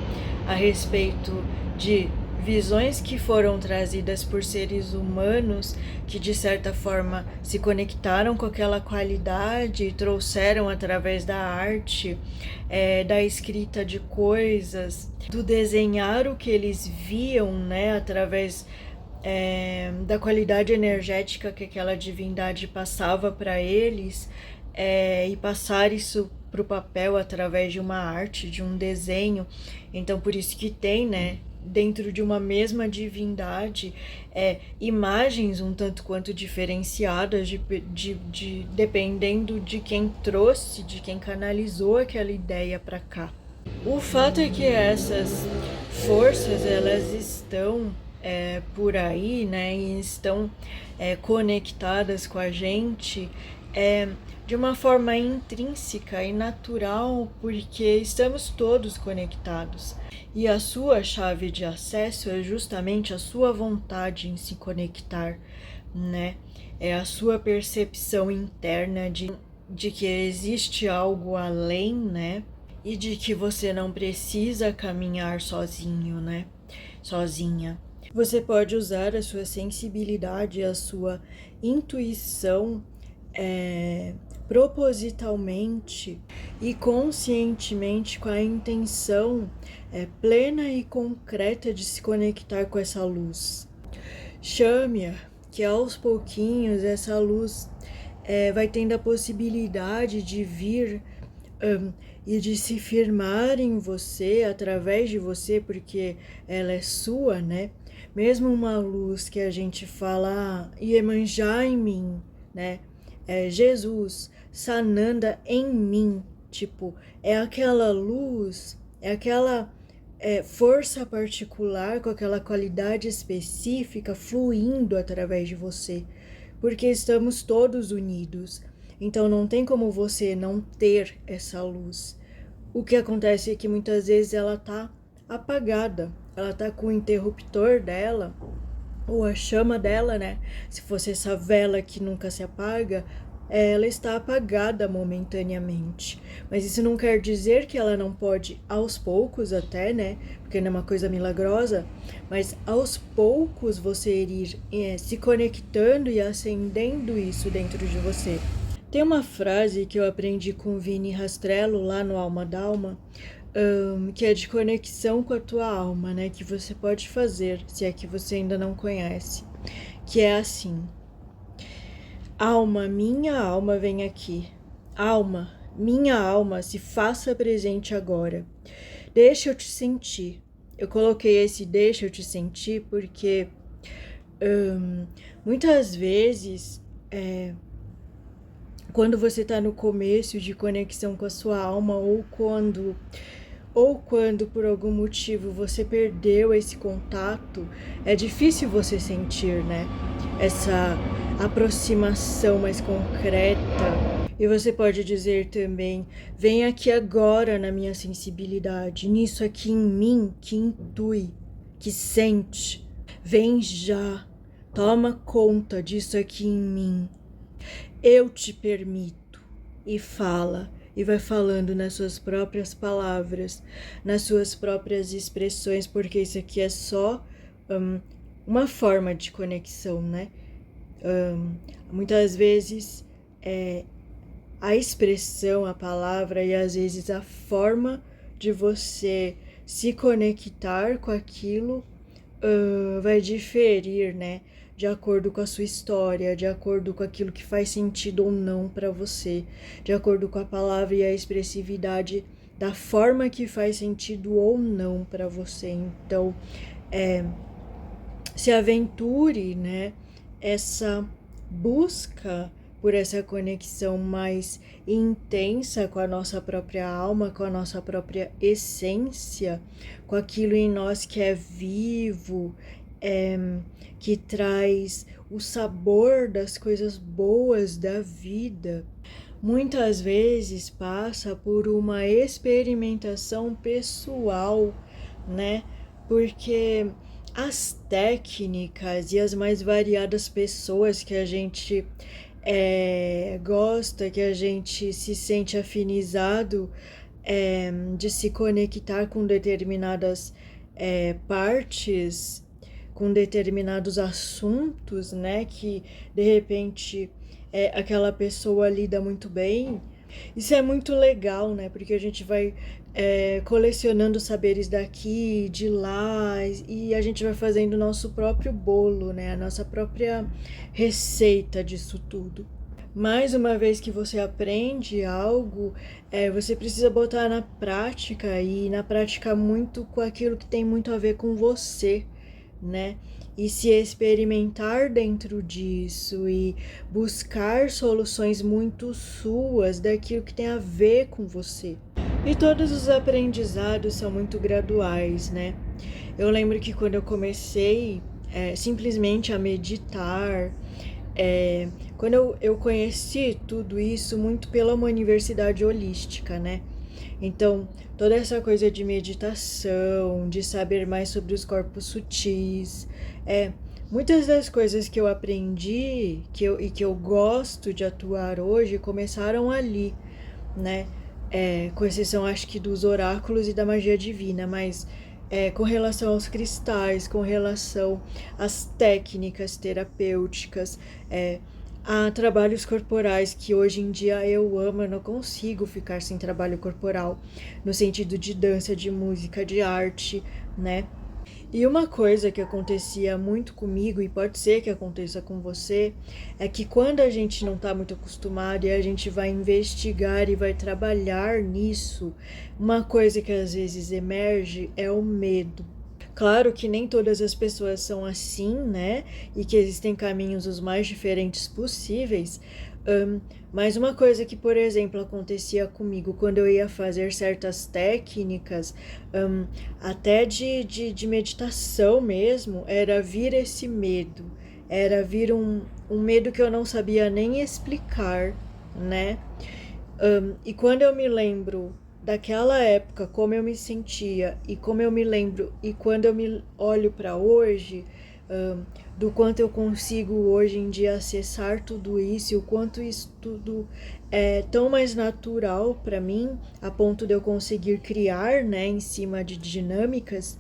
a respeito de visões que foram trazidas por seres humanos que de certa forma se conectaram com aquela qualidade e trouxeram através da arte, da escrita de coisas, do desenhar o que eles viam, né, através da qualidade energética que aquela divindade passava para eles, e passar isso para o papel através de uma arte, de um desenho. Então por isso que tem, né, dentro de uma mesma divindade, imagens um tanto quanto diferenciadas, dependendo de quem trouxe, de quem canalizou aquela ideia para cá. O fato é que essas forças, elas estão por aí, né, e estão conectadas com a gente de uma forma intrínseca e natural, porque estamos todos conectados. E a sua chave de acesso é justamente a sua vontade em se conectar, né? É a sua percepção interna de que existe algo além, né? E de que você não precisa caminhar sozinho, né? Sozinha. Você pode usar a sua sensibilidade, a sua intuição propositalmente e conscientemente com a intenção plena e concreta de se conectar com essa luz. Chame-a, que aos pouquinhos essa luz vai tendo a possibilidade de vir e de se firmar em você, através de você, porque ela é sua, né? Mesmo uma luz que a gente fala, Iemanjá em mim, né? Jesus, Sananda em mim, tipo, é aquela luz, é aquela força particular com aquela qualidade específica fluindo através de você, porque estamos todos unidos. Então não tem como você não ter essa luz. O que acontece é que muitas vezes ela tá apagada, ela tá com o interruptor dela, ou a chama dela, né? Se fosse essa vela que nunca se apaga, ela está apagada momentaneamente. Mas isso não quer dizer que ela não pode, aos poucos até, né? Porque não é uma coisa milagrosa, mas aos poucos você ir se conectando e acendendo isso dentro de você. Tem uma frase que eu aprendi com o Vini Rastrello lá no Alma d'Alma, que é de conexão com a tua alma, né? Que você pode fazer, se é que você ainda não conhece. Que é assim: alma, minha alma, vem aqui. Alma, minha alma, se faça presente agora. Deixa eu te sentir. Eu coloquei esse deixa eu te sentir porque muitas vezes quando você está no começo de conexão com a sua alma, ou quando por algum motivo você perdeu esse contato, é difícil você sentir, né? Essa aproximação mais concreta. E você pode dizer também: vem aqui agora na minha sensibilidade, nisso aqui em mim que intui, que sente. Vem já, toma conta disso aqui em mim. Eu te permito. E fala, e vai falando nas suas próprias palavras, nas suas próprias expressões, porque isso aqui é só uma forma de conexão, né? Muitas vezes a expressão, a palavra e às vezes a forma de você se conectar com aquilo vai diferir, né? De acordo com a sua história, de acordo com aquilo que faz sentido ou não para você, de acordo com a palavra e a expressividade da forma que faz sentido ou não para você. Então, se aventure, né? Essa busca por essa conexão mais intensa com a nossa própria alma, com a nossa própria essência, com aquilo em nós que é vivo, que traz o sabor das coisas boas da vida. Muitas vezes passa por uma experimentação pessoal, né? Porque as técnicas e as mais variadas pessoas que a gente gosta, que a gente se sente afinizado de se conectar com determinadas partes, com determinados assuntos, né, que de repente aquela pessoa lida muito bem. Isso é muito legal, né, porque a gente vai colecionando saberes daqui, de lá, e a gente vai fazendo o nosso próprio bolo, né, a nossa própria receita disso tudo. Mais uma vez que você aprende algo, você precisa botar na prática, e na prática muito com aquilo que tem muito a ver com você, né? E se experimentar dentro disso e buscar soluções muito suas daquilo que tem a ver com você. E todos os aprendizados são muito graduais, né? Eu lembro que quando eu comecei simplesmente a meditar, quando eu conheci tudo isso muito pela uma universidade holística, né? Então, toda essa coisa de meditação, de saber mais sobre os corpos sutis, muitas das coisas que eu aprendi e que eu gosto de atuar hoje começaram ali, né? Com exceção, acho que dos oráculos e da magia divina, mas com relação aos cristais, com relação às técnicas terapêuticas, Há trabalhos corporais que hoje em dia eu amo, eu não consigo ficar sem trabalho corporal, no sentido de dança, de música, de arte, né? E uma coisa que acontecia muito comigo, e pode ser que aconteça com você, é que quando a gente não está muito acostumado e a gente vai investigar e vai trabalhar nisso, uma coisa que às vezes emerge é o medo. Claro que nem todas as pessoas são assim, né? E que existem caminhos os mais diferentes possíveis. Mas uma coisa que, por exemplo, acontecia comigo quando eu ia fazer certas técnicas, até de meditação mesmo, era vir esse medo. Era vir um medo que eu não sabia nem explicar, né? E quando eu me lembro daquela época, como eu me sentia e como eu me lembro e quando eu me olho para hoje, do quanto eu consigo hoje em dia acessar tudo isso e o quanto isso tudo é tão mais natural para mim, a ponto de eu conseguir criar, né, em cima de dinâmicas,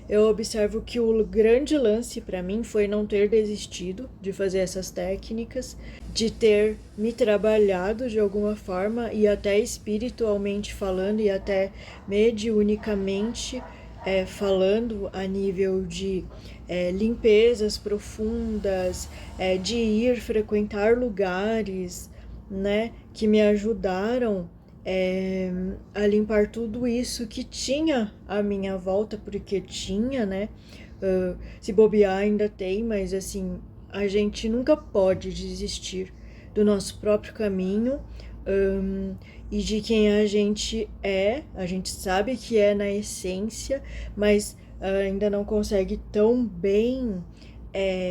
eu observo que o grande lance para mim foi não ter desistido de fazer essas técnicas, de ter me trabalhado de alguma forma e até espiritualmente falando e até mediunicamente falando a nível de limpezas profundas, de ir frequentar lugares, né, que me ajudaram a limpar tudo isso que tinha à minha volta, porque tinha, né? Se bobear ainda tem, mas assim, a gente nunca pode desistir do nosso próprio caminho, e de quem a gente sabe que é na essência, mas ainda não consegue tão bem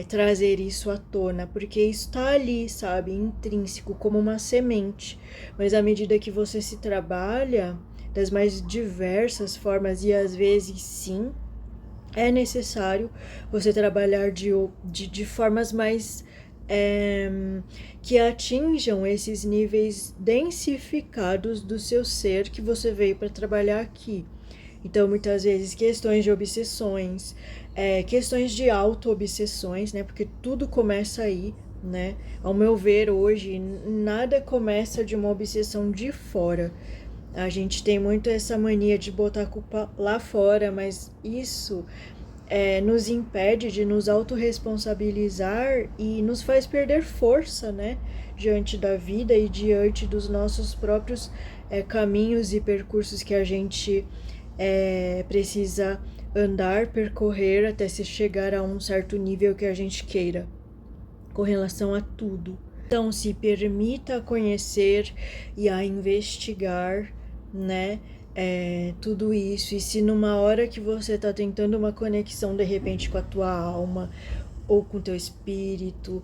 trazer isso à tona, porque isso está ali, sabe, intrínseco, como uma semente. Mas à medida que você se trabalha das mais diversas formas, e às vezes sim, é necessário você trabalhar de formas mais que atinjam esses níveis densificados do seu ser que você veio para trabalhar aqui. Então, muitas vezes, questões de obsessões, questões de auto-obsessões, né? Porque tudo começa aí, né? Ao meu ver, hoje, nada começa de uma obsessão de fora. A gente tem muito essa mania de botar a culpa lá fora, mas isso nos impede de nos autorresponsabilizar e nos faz perder força, né? Diante da vida e diante dos nossos próprios caminhos e percursos que a gente precisa andar, percorrer até se chegar a um certo nível que a gente queira, com relação a tudo. Então, se permita conhecer e a investigar, né? Tudo isso. E se numa hora que você tá tentando uma conexão de repente com a tua alma, ou com teu espírito,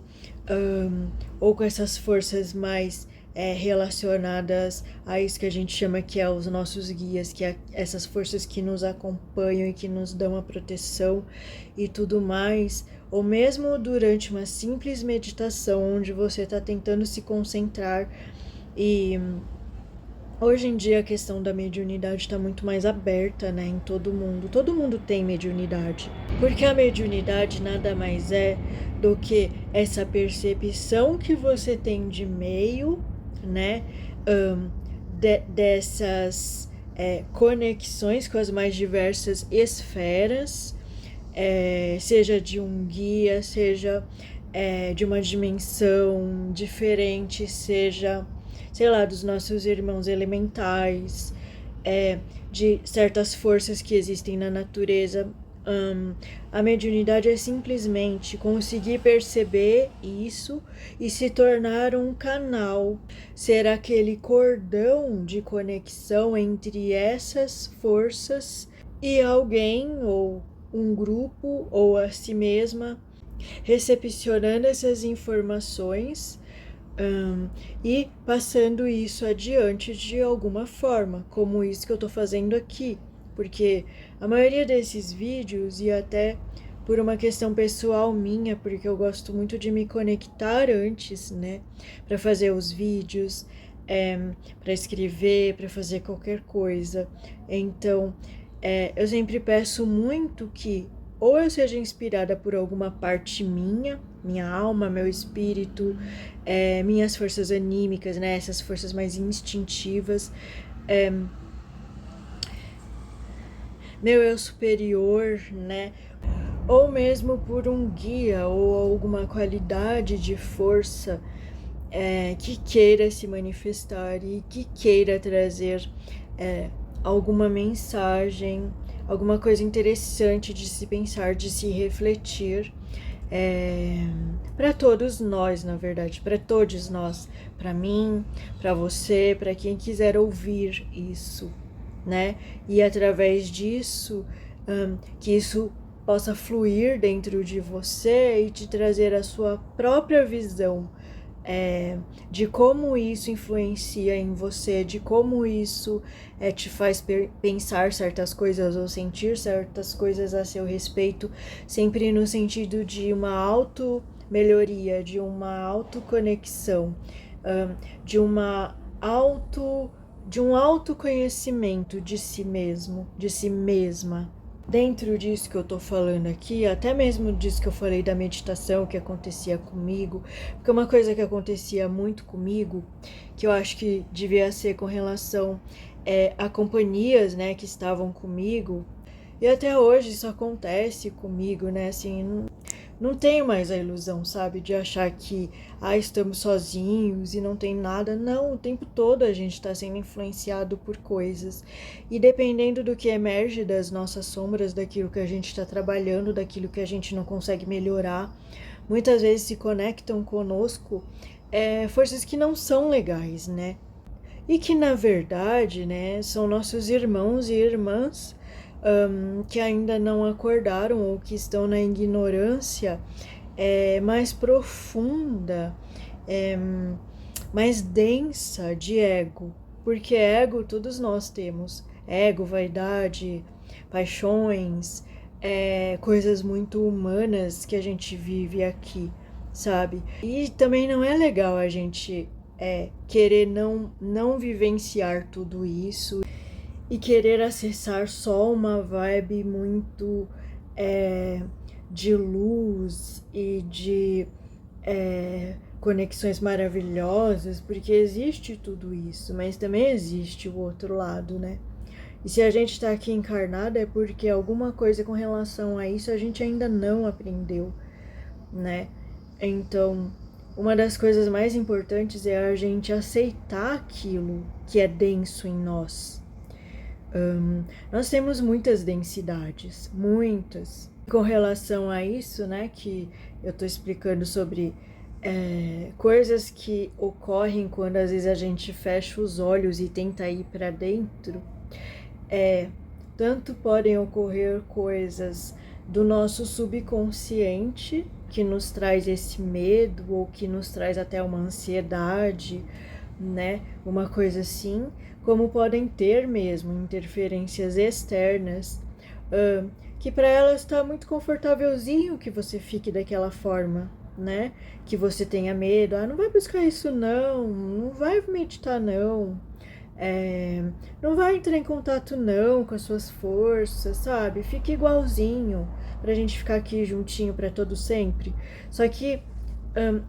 ou com essas forças mais relacionadas a isso que a gente chama que é os nossos guias, que é essas forças que nos acompanham e que nos dão a proteção e tudo mais, ou mesmo durante uma simples meditação onde você está tentando se concentrar. E hoje em dia a questão da mediunidade está muito mais aberta, né, em todo mundo. Todo mundo tem mediunidade. Porque a mediunidade nada mais é do que essa percepção que você tem de meio, né, dessas conexões com as mais diversas esferas, seja de um guia, seja de uma dimensão diferente, seja, sei lá, dos nossos irmãos elementais, de certas forças que existem na natureza. A mediunidade é simplesmente conseguir perceber isso e se tornar um canal, ser aquele cordão de conexão entre essas forças e alguém ou um grupo ou a si mesma, recepcionando essas informações e passando isso adiante de alguma forma, como isso que eu tô fazendo aqui, porque a maioria desses vídeos, e até por uma questão pessoal minha, porque eu gosto muito de me conectar antes, né, para fazer os vídeos, para escrever, para fazer qualquer coisa. Então, eu sempre peço muito que ou eu seja inspirada por alguma parte minha alma, meu espírito, minhas forças anímicas, né? Essas forças mais instintivas, meu eu superior, né? Ou mesmo por um guia ou alguma qualidade de força que queira se manifestar e que queira trazer alguma mensagem, alguma coisa interessante de se pensar, de se refletir, para todos nós, na verdade, para todos nós, para mim, para você, para quem quiser ouvir isso, né? E através disso, que isso possa fluir dentro de você e te trazer a sua própria visão de como isso influencia em você, de como isso te faz pensar certas coisas ou sentir certas coisas a seu respeito, sempre no sentido de uma auto-melhoria, de uma autoconexão, de um autoconhecimento de si mesmo, de si mesma. Dentro disso que eu tô falando aqui, até mesmo disso que eu falei da meditação que acontecia comigo, porque uma coisa que acontecia muito comigo, que eu acho que devia ser com relação a companhias, né, que estavam comigo, e até hoje isso acontece comigo, né, assim, não tenho mais a ilusão, sabe, de achar que estamos sozinhos e não tem nada. Não, o tempo todo a gente está sendo influenciado por coisas. E dependendo do que emerge das nossas sombras, daquilo que a gente está trabalhando, daquilo que a gente não consegue melhorar, muitas vezes se conectam conosco forças que não são legais, né? E que na verdade, né, são nossos irmãos e irmãs que ainda não acordaram ou que estão na ignorância mais profunda, mais densa de ego, porque ego todos nós temos, ego, vaidade, paixões, coisas muito humanas que a gente vive aqui, sabe? E também não é legal a gente querer não vivenciar tudo isso e querer acessar só uma vibe muito de luz e de conexões maravilhosas, porque existe tudo isso, mas também existe o outro lado, né? E se a gente está aqui encarnado é porque alguma coisa com relação a isso a gente ainda não aprendeu, né? Então, uma das coisas mais importantes é a gente aceitar aquilo que é denso em nós. Nós temos muitas densidades, muitas. Com relação a isso, né, que eu tô explicando sobre coisas que ocorrem quando às vezes a gente fecha os olhos e tenta ir para dentro, tanto podem ocorrer coisas do nosso subconsciente que nos traz esse medo ou que nos traz até uma ansiedade, né, uma coisa assim, como podem ter mesmo interferências externas, que para elas está muito confortávelzinho que você fique daquela forma, né? Que você tenha medo, não vai buscar isso não vai meditar não, não vai entrar em contato não com as suas forças, sabe? Fique igualzinho pra gente ficar aqui juntinho para todo sempre. Só que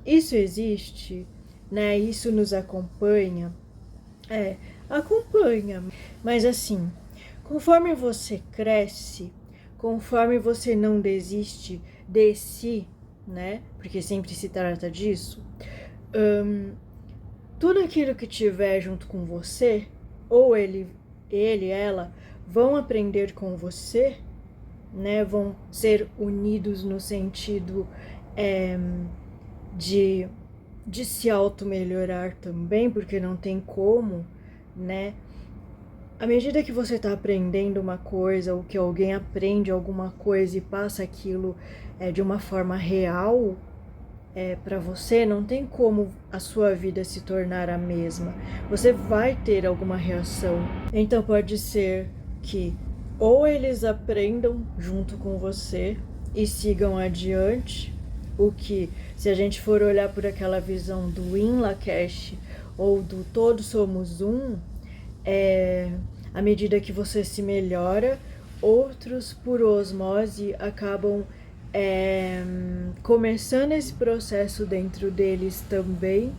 isso existe, né? Isso nos acompanha, acompanha, mas assim, conforme você cresce, conforme você não desiste de si, né? Porque sempre se trata disso. Tudo aquilo que tiver junto com você, ou ele, ela, vão aprender com você, né? Vão ser unidos no sentido de se auto-melhorar também, porque não tem como, né? À medida que você está aprendendo uma coisa, ou que alguém aprende alguma coisa e passa aquilo de uma forma real para você, não tem como a sua vida se tornar a mesma. Você vai ter alguma reação. Então pode ser que ou eles aprendam junto com você e sigam adiante, o que, se a gente for olhar por aquela visão do Yin Lakesh ou do Todos Somos Um, à medida que você se melhora, outros, por osmose, acabam começando esse processo dentro deles também,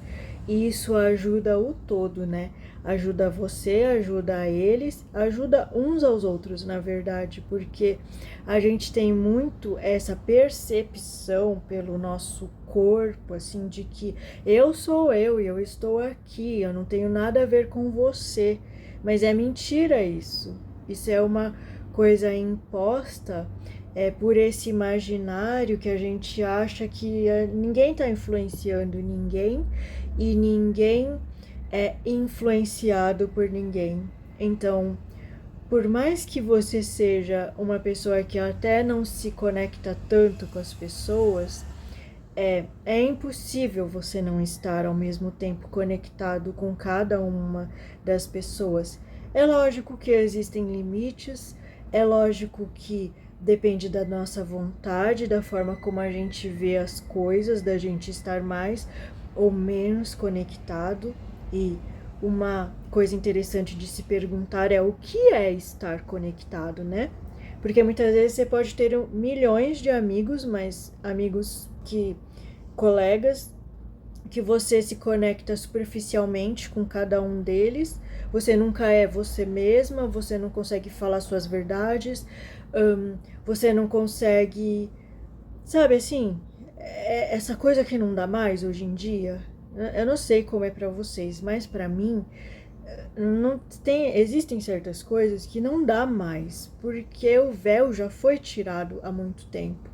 e isso ajuda o todo, né? Ajuda você, ajuda eles, ajuda uns aos outros, na verdade, porque a gente tem muito essa percepção pelo nosso corpo, assim, de que eu sou eu e eu estou aqui, eu não tenho nada a ver com você, mas é mentira isso. Isso é uma coisa imposta por esse imaginário que a gente acha que ninguém está influenciando ninguém e ninguém é influenciado por ninguém. Então, por mais que você seja uma pessoa que até não se conecta tanto com as pessoas, é impossível você não estar ao mesmo tempo conectado com cada uma das pessoas. É lógico que existem limites, é lógico que depende da nossa vontade, da forma como a gente vê as coisas, da gente estar mais ou menos conectado. E uma coisa interessante de se perguntar é o que é estar conectado, né? Porque muitas vezes você pode ter milhões de amigos, mas amigos colegas que você se conecta superficialmente com cada um deles, você nunca é você mesma, você não consegue falar suas verdades, você não consegue, sabe assim, essa coisa que não dá mais hoje em dia. Eu não sei como é para vocês, mas para mim não tem, existem certas coisas que não dá mais, porque o véu já foi tirado há muito tempo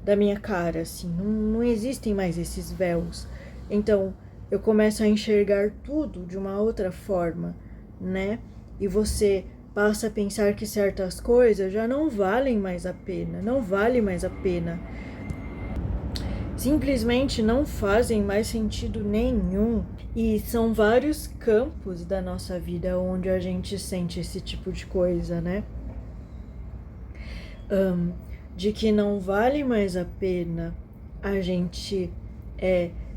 da minha cara, assim, não existem mais esses véus. Então eu começo a enxergar tudo de uma outra forma, né? E você passa a pensar que certas coisas já não valem mais a pena, não vale mais a pena. Simplesmente não fazem mais sentido nenhum. E são vários campos da nossa vida onde a gente sente esse tipo de coisa, né? De que não vale mais a pena a gente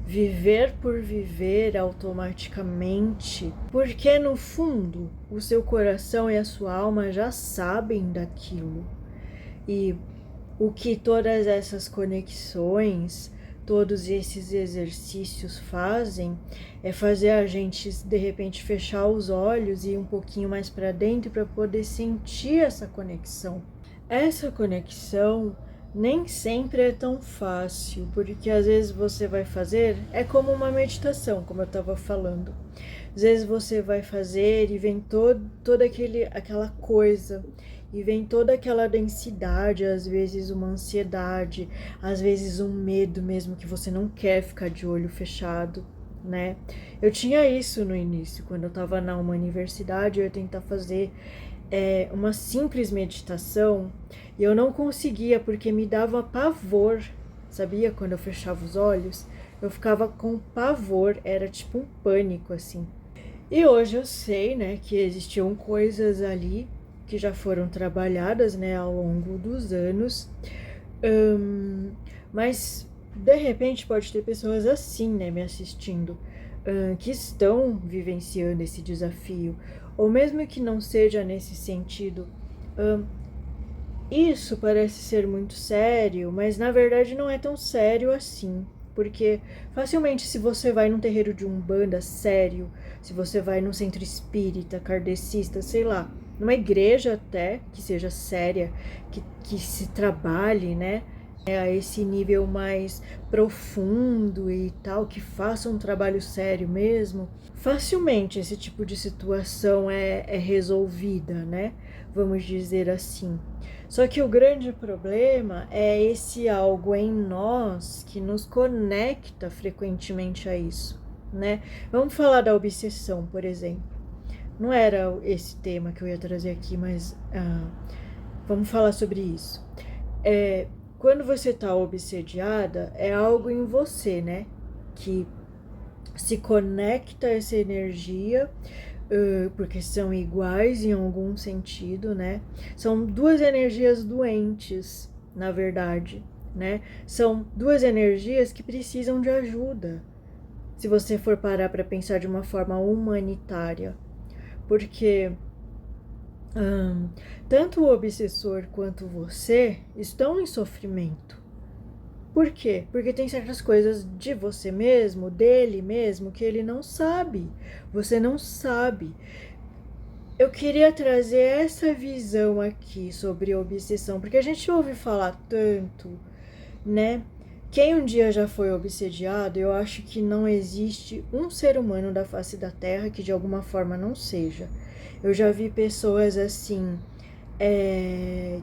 viver por viver automaticamente, porque no fundo o seu coração e a sua alma já sabem daquilo. E o que todas essas conexões, todos esses exercícios fazem é fazer a gente de repente fechar os olhos e ir um pouquinho mais para dentro para poder sentir essa conexão. Essa conexão nem sempre é tão fácil, porque às vezes você vai fazer, é como uma meditação, como eu estava falando. Às vezes você vai fazer e vem toda aquela coisa, e vem toda aquela densidade, às vezes uma ansiedade, às vezes um medo mesmo que você não quer ficar de olho fechado, né? Eu tinha isso no início, quando eu estava na universidade, eu ia tentar fazer uma simples meditação e eu não conseguia porque me dava pavor, sabia? Quando eu fechava os olhos, eu ficava com pavor, era tipo um pânico assim. E hoje eu sei, né, que existiam coisas ali que já foram trabalhadas, né, ao longo dos anos, mas de repente pode ter pessoas assim, né, me assistindo, que estão vivenciando esse desafio, ou mesmo que não seja nesse sentido. Isso parece ser muito sério, mas na verdade não é tão sério assim, porque facilmente se você vai num terreiro de umbanda sério, se você vai num centro espírita, kardecista, sei lá, numa igreja até que seja séria, que se trabalhe, né, a esse nível mais profundo e tal, que faça um trabalho sério mesmo, facilmente esse tipo de situação é resolvida, né? Vamos dizer assim. Só que o grande problema é esse algo em nós que nos conecta frequentemente a isso, né? Vamos falar da obsessão, por exemplo. Não era esse tema que eu ia trazer aqui, mas vamos falar sobre isso. Quando você está obsediada, é algo em você, né? Que se conecta a essa energia, porque são iguais em algum sentido, né? São duas energias doentes, na verdade, né? São duas energias que precisam de ajuda, se você for parar para pensar de uma forma humanitária. Porque hum, tanto o obsessor quanto você estão em sofrimento. Por quê? Porque tem certas coisas de você mesmo, dele mesmo, que ele não sabe. Você não sabe. Eu queria trazer essa visão aqui sobre obsessão, porque a gente ouve falar tanto, né? Quem um dia já foi obsediado, eu acho que não existe um ser humano da face da Terra que de alguma forma não seja. Eu já vi pessoas assim,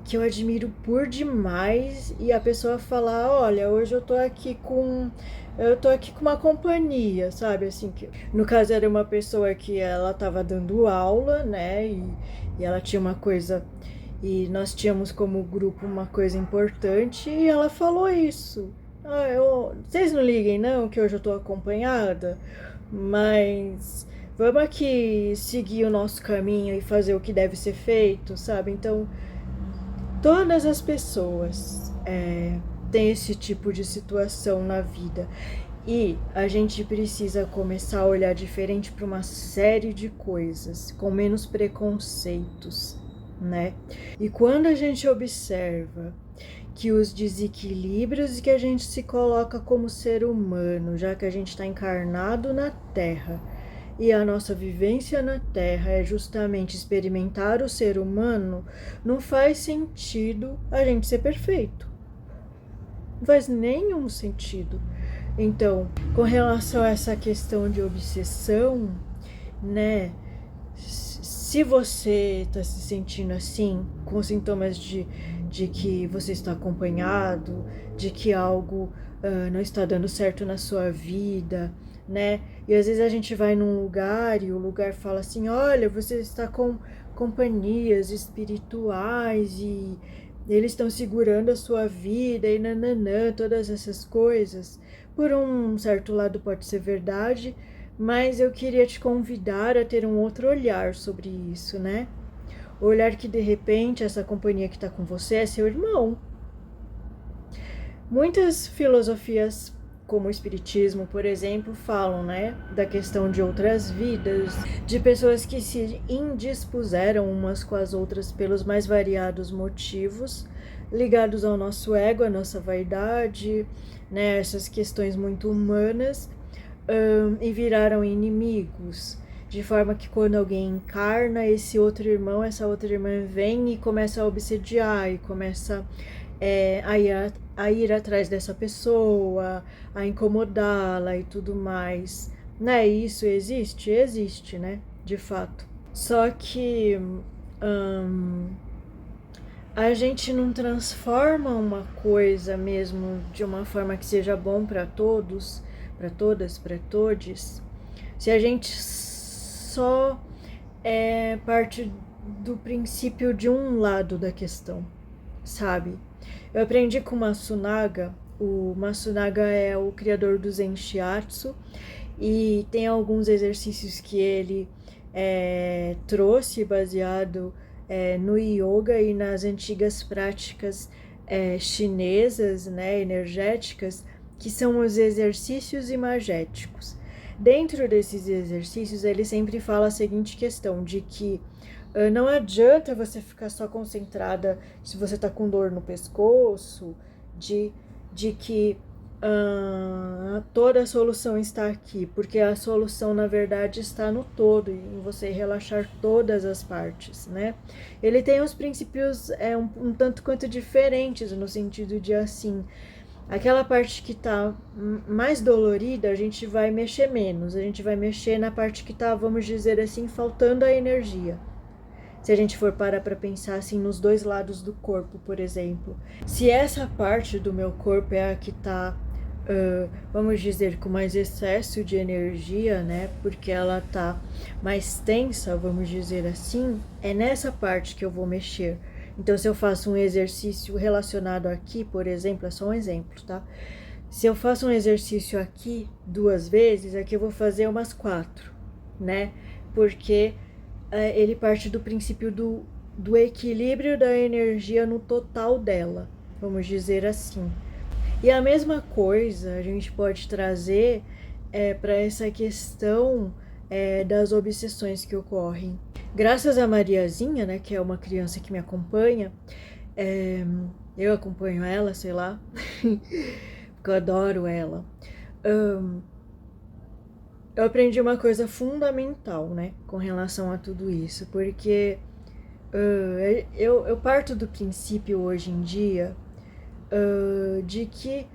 que eu admiro por demais, e a pessoa falar, olha, hoje eu tô aqui com uma companhia, sabe, assim, que no caso era uma pessoa que ela tava dando aula, né, e ela tinha uma coisa, e nós tínhamos como grupo uma coisa importante, e ela falou isso, vocês não liguem não, que hoje eu tô acompanhada, mas vamos aqui seguir o nosso caminho e fazer o que deve ser feito, sabe? Então, todas as pessoas têm esse tipo de situação na vida. E a gente precisa começar a olhar diferente para uma série de coisas, com menos preconceitos, né? E quando a gente observa que os desequilíbrios que a gente se coloca como ser humano, já que a gente está encarnado na Terra, e a nossa vivência na Terra é justamente experimentar o ser humano, não faz sentido a gente ser perfeito. Não faz nenhum sentido. Então, com relação a essa questão de obsessão, né? Se você está se sentindo assim, com sintomas de que você está acompanhado, de que algo não está dando certo na sua vida, né? E às vezes a gente vai num lugar e o lugar fala assim, olha, você está com companhias espirituais e eles estão segurando a sua vida e nananã, todas essas coisas. Por um certo lado pode ser verdade, mas eu queria te convidar a ter um outro olhar sobre isso, né? O olhar que de repente essa companhia que está com você é seu irmão. Muitas filosofias, como o Espiritismo, por exemplo, falam, né, da questão de outras vidas, de pessoas que se indispuseram umas com as outras pelos mais variados motivos, ligados ao nosso ego, à nossa vaidade, né, essas questões muito humanas, e viraram inimigos. De forma que quando alguém encarna, esse outro irmão, essa outra irmã vem e começa a obsediar e começa a ir atrás dessa pessoa, a incomodá-la e tudo mais. Né? Isso existe? Existe, né? De fato. Só que a gente não transforma uma coisa mesmo de uma forma que seja bom para todos, para todas, para todes, se a gente só parte do princípio de um lado da questão, sabe? Eu aprendi com o Masunaga. O Masunaga é o criador do Zen Shiatsu e tem alguns exercícios que ele trouxe baseado no yoga e nas antigas práticas chinesas, né, energéticas, que são os exercícios imagéticos. Dentro desses exercícios, ele sempre fala a seguinte questão, de que não adianta você ficar só concentrada se você está com dor no pescoço, de que toda a solução está aqui, porque a solução, na verdade, está no todo, em você relaxar todas as partes, né? Ele tem os princípios um tanto quanto diferentes, no sentido de assim, aquela parte que tá mais dolorida, a gente vai mexer menos, a gente vai mexer na parte que tá, vamos dizer assim, faltando a energia. Se a gente for parar para pensar assim nos dois lados do corpo, por exemplo, se essa parte do meu corpo é a que tá, vamos dizer, com mais excesso de energia, né, porque ela tá mais tensa, vamos dizer assim, é nessa parte que eu vou mexer. Então, se eu faço um exercício relacionado aqui, por exemplo, é só um exemplo, tá? Se eu faço um exercício aqui 2 vezes, aqui eu vou fazer umas 4, né? Porque ele parte do princípio do equilíbrio da energia no total dela, vamos dizer assim. E a mesma coisa a gente pode trazer para essa questão das obsessões que ocorrem. Graças a Mariazinha, né, que é uma criança que me acompanha, eu acompanho ela, sei lá, porque eu adoro ela. Eu aprendi uma coisa fundamental, né, com relação a tudo isso, porque eu parto do princípio hoje em dia de que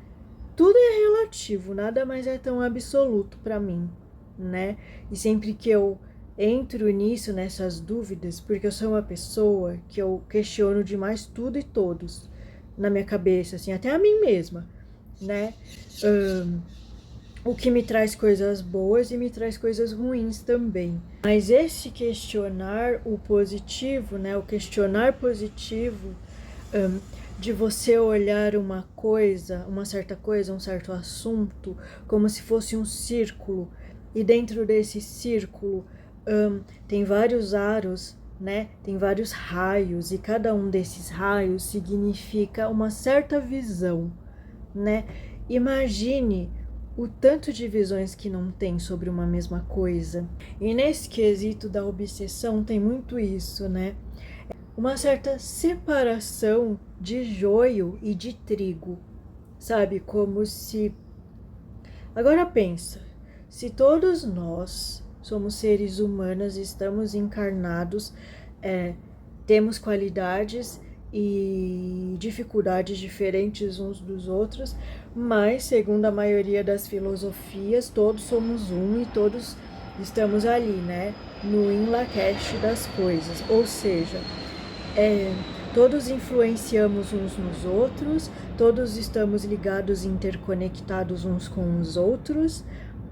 tudo é relativo, nada mais é tão absoluto para mim, né? E sempre que eu entro nisso, nessas dúvidas, porque eu sou uma pessoa que eu questiono demais tudo e todos na minha cabeça, assim, até a mim mesma, né? O que me traz coisas boas e me traz coisas ruins também. Mas esse questionar o positivo, né? O questionar positivo, de você olhar uma coisa, uma certa coisa, um certo assunto, como se fosse um círculo, e dentro desse círculo tem vários aros, né? Tem vários raios, e cada um desses raios significa uma certa visão, né? Imagine o tanto de visões que não tem sobre uma mesma coisa. E nesse quesito da obsessão tem muito isso, né? Uma certa separação de joio e de trigo, sabe? Como se... Agora pensa, se todos nós somos seres humanos, estamos encarnados, temos qualidades e dificuldades diferentes uns dos outros, mas segundo a maioria das filosofias, todos somos um e todos estamos ali, né? No in Lakesh das coisas, ou seja, todos influenciamos uns nos outros, todos estamos ligados e interconectados uns com os outros,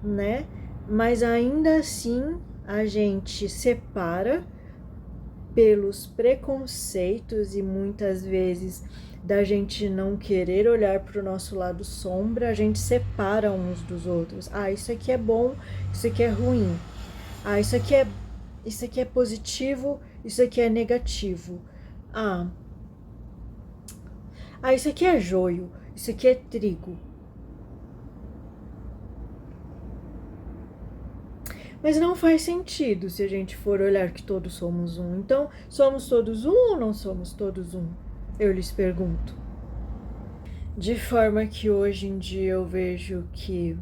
né? Mas ainda assim a gente separa pelos preconceitos e muitas vezes da gente não querer olhar para o nosso lado sombra, a gente separa uns dos outros. Ah, isso aqui é bom, isso aqui é ruim. Ah, isso aqui é positivo, isso aqui é negativo. Ah, isso aqui é joio, isso aqui é trigo. Mas não faz sentido se a gente for olhar que todos somos um. Então, somos todos um ou não somos todos um? Eu lhes pergunto. De forma que hoje em dia eu vejo que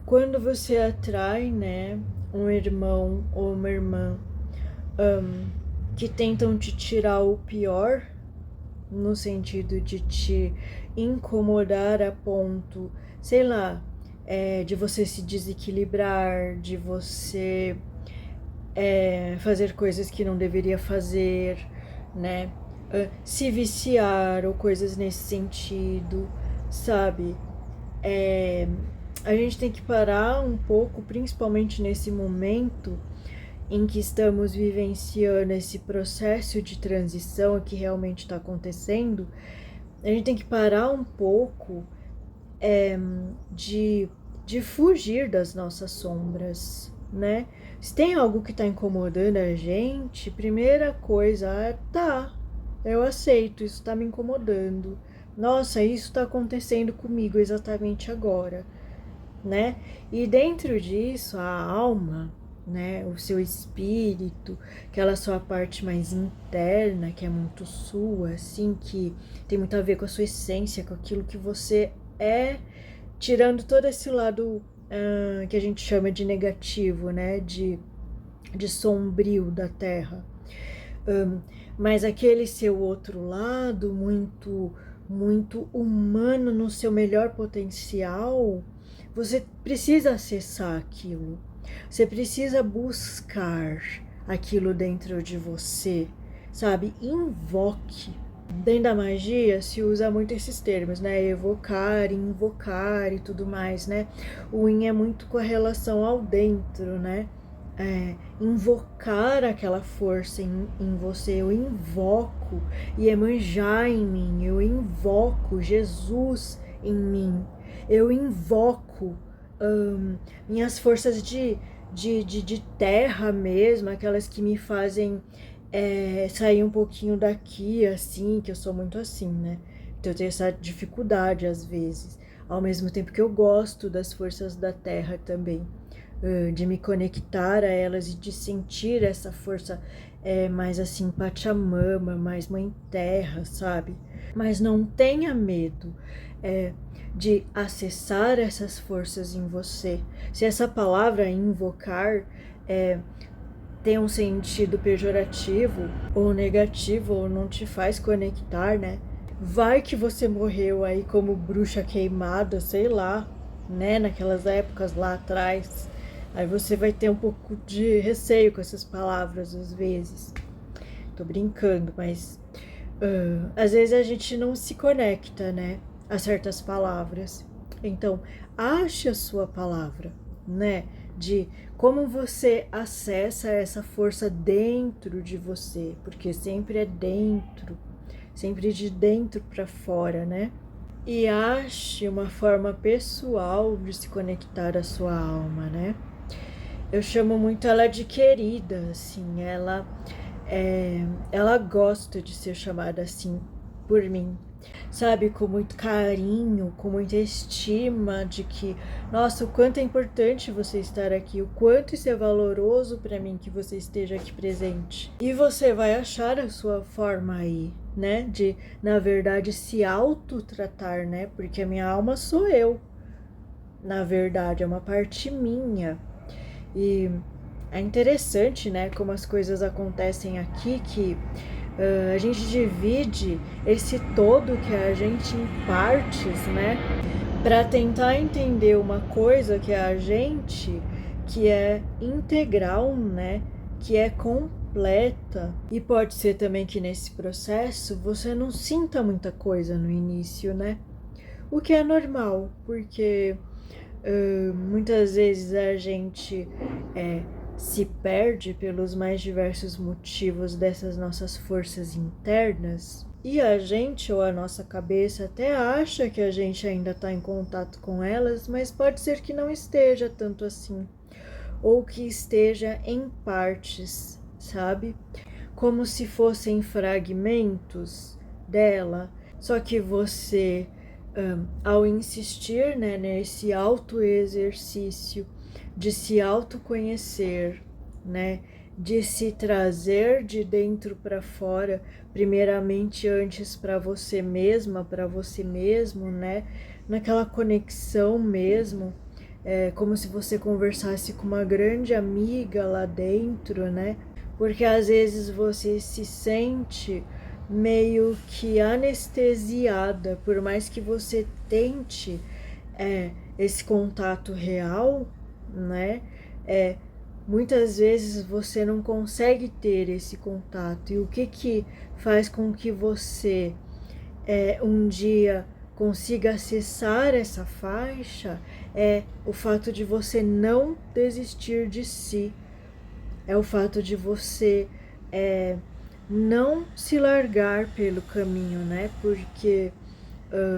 quando você atrai, né, um irmão ou uma irmã que tentam te tirar o pior, no sentido de te incomodar a ponto, sei lá, de você se desequilibrar, de você fazer coisas que não deveria fazer, né? Se viciar ou coisas nesse sentido, sabe? A gente tem que parar um pouco, principalmente nesse momento em que estamos vivenciando esse processo de transição que realmente está acontecendo. A gente tem que parar um pouco de fugir das nossas sombras, né? Se tem algo que está incomodando a gente, primeira coisa tá, eu aceito, isso está me incomodando. Nossa, isso está acontecendo comigo exatamente agora, né? E dentro disso, a alma, né, o seu espírito, aquela sua parte mais interna, que é muito sua, assim, que tem muito a ver com a sua essência, com aquilo que você é, tirando todo esse lado que a gente chama de negativo, né, de sombrio da Terra. Mas aquele seu outro lado, muito humano no seu melhor potencial, você precisa acessar aquilo. Você precisa buscar aquilo dentro de você, sabe? Invoque. Dentro da magia se usa muito esses termos, né? Evocar, invocar e tudo mais, né? O in é muito com a relação ao dentro, né? Invocar aquela força em você. Eu invoco Iemanjá em mim, eu invoco Jesus em mim, eu invoco minhas forças de terra mesmo, aquelas que me fazem sair um pouquinho daqui, assim, que eu sou muito assim, né? Então eu tenho essa dificuldade às vezes, ao mesmo tempo que eu gosto das forças da terra também. de me conectar a elas e de sentir essa força mais assim, Pachamama, mais Mãe Terra, sabe? Mas não tenha medo de acessar essas forças em você. Se essa palavra invocar tem um sentido pejorativo ou negativo, ou não te faz conectar, né? Vai que você morreu aí como bruxa queimada, sei lá, né? Naquelas épocas lá atrás. Aí você vai ter um pouco de receio com essas palavras às vezes. Tô brincando, mas às vezes a gente não se conecta, né? A certas palavras. Então, ache a sua palavra, né? De como você acessa essa força dentro de você, porque sempre é dentro, sempre de dentro para fora, né? E ache uma forma pessoal de se conectar à sua alma, né? Eu chamo muito ela de querida, assim, ela gosta de ser chamada assim por mim, sabe, com muito carinho, com muita estima de que, nossa, o quanto é importante você estar aqui, o quanto isso é valoroso para mim que você esteja aqui presente. E você vai achar a sua forma aí, né, de, na verdade, se autotratar, né, porque a minha alma sou eu, na verdade, é uma parte minha. E é interessante, né, como as coisas acontecem aqui, que a gente divide esse todo que é a gente em partes, né, para tentar entender uma coisa que é a gente, que é integral, né, que é completa. E pode ser também que nesse processo você não sinta muita coisa no início, né, o que é normal, porque muitas vezes a gente se perde pelos mais diversos motivos dessas nossas forças internas, e a gente ou a nossa cabeça até acha que a gente ainda está em contato com elas, mas pode ser que não esteja tanto assim, ou que esteja em partes, sabe? Como se fossem fragmentos dela, só que você, ao insistir, né, nesse autoexercício de se autoconhecer, né, de se trazer de dentro para fora, primeiramente antes para você mesma, para você mesmo, né, naquela conexão mesmo, como se você conversasse com uma grande amiga lá dentro, né, porque às vezes você se sente meio que anestesiada, por mais que você tente esse contato real, né? Muitas vezes você não consegue ter esse contato. E o que faz com que você um dia consiga acessar essa faixa é o fato de você não desistir de si, é o fato de você não se largar pelo caminho, né? Porque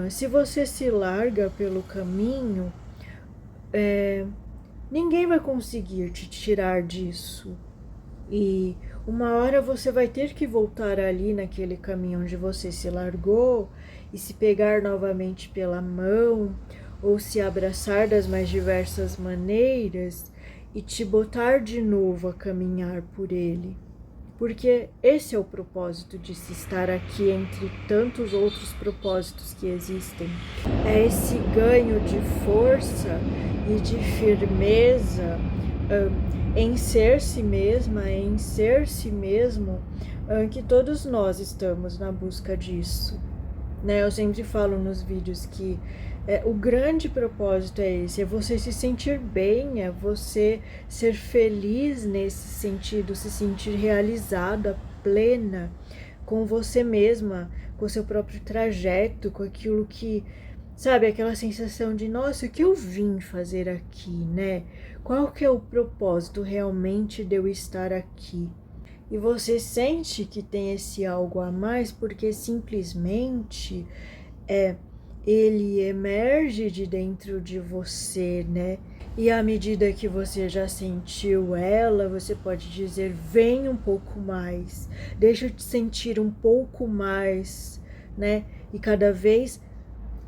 se você se larga pelo caminho, ninguém vai conseguir te tirar disso. E uma hora você vai ter que voltar ali naquele caminho onde você se largou e se pegar novamente pela mão, ou se abraçar das mais diversas maneiras e te botar de novo a caminhar por ele. Porque esse é o propósito de se estar aqui entre tantos outros propósitos que existem. É esse ganho de força e de firmeza em ser si mesma, em ser si mesmo, que todos nós estamos na busca disso. Né? Eu sempre falo nos vídeos que o grande propósito é esse, é você se sentir bem, é você ser feliz nesse sentido, se sentir realizada, plena com você mesma, com o seu próprio trajeto, com aquilo que, sabe, aquela sensação de, nossa, o que eu vim fazer aqui, né? Qual que é o propósito realmente de eu estar aqui? E você sente que tem esse algo a mais porque simplesmente ele emerge de dentro de você, né? E à medida que você já sentiu ela, você pode dizer, vem um pouco mais, deixa eu te sentir um pouco mais, né? E cada vez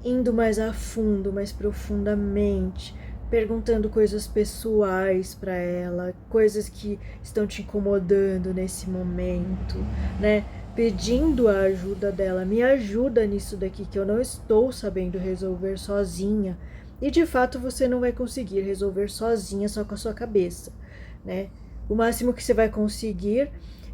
indo mais a fundo, mais profundamente, perguntando coisas pessoais para ela, coisas que estão te incomodando nesse momento, né? Pedindo a ajuda dela, me ajuda nisso daqui que eu não estou sabendo resolver sozinha. E de fato você não vai conseguir resolver sozinha só com a sua cabeça, né? O máximo que você vai conseguir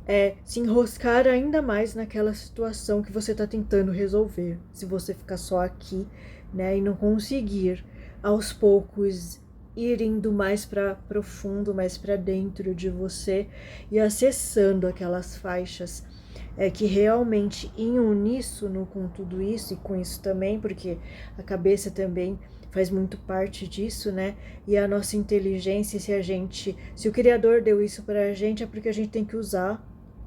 é se enroscar ainda mais naquela situação que você está tentando resolver. Se você ficar só aqui, né, e não conseguir aos poucos ir indo mais para profundo, mais para dentro de você e acessando aquelas faixas que realmente em uníssono com tudo isso e com isso também, porque a cabeça também faz muito parte disso, né? E a nossa inteligência, se o Criador deu isso pra gente, é porque a gente tem que usar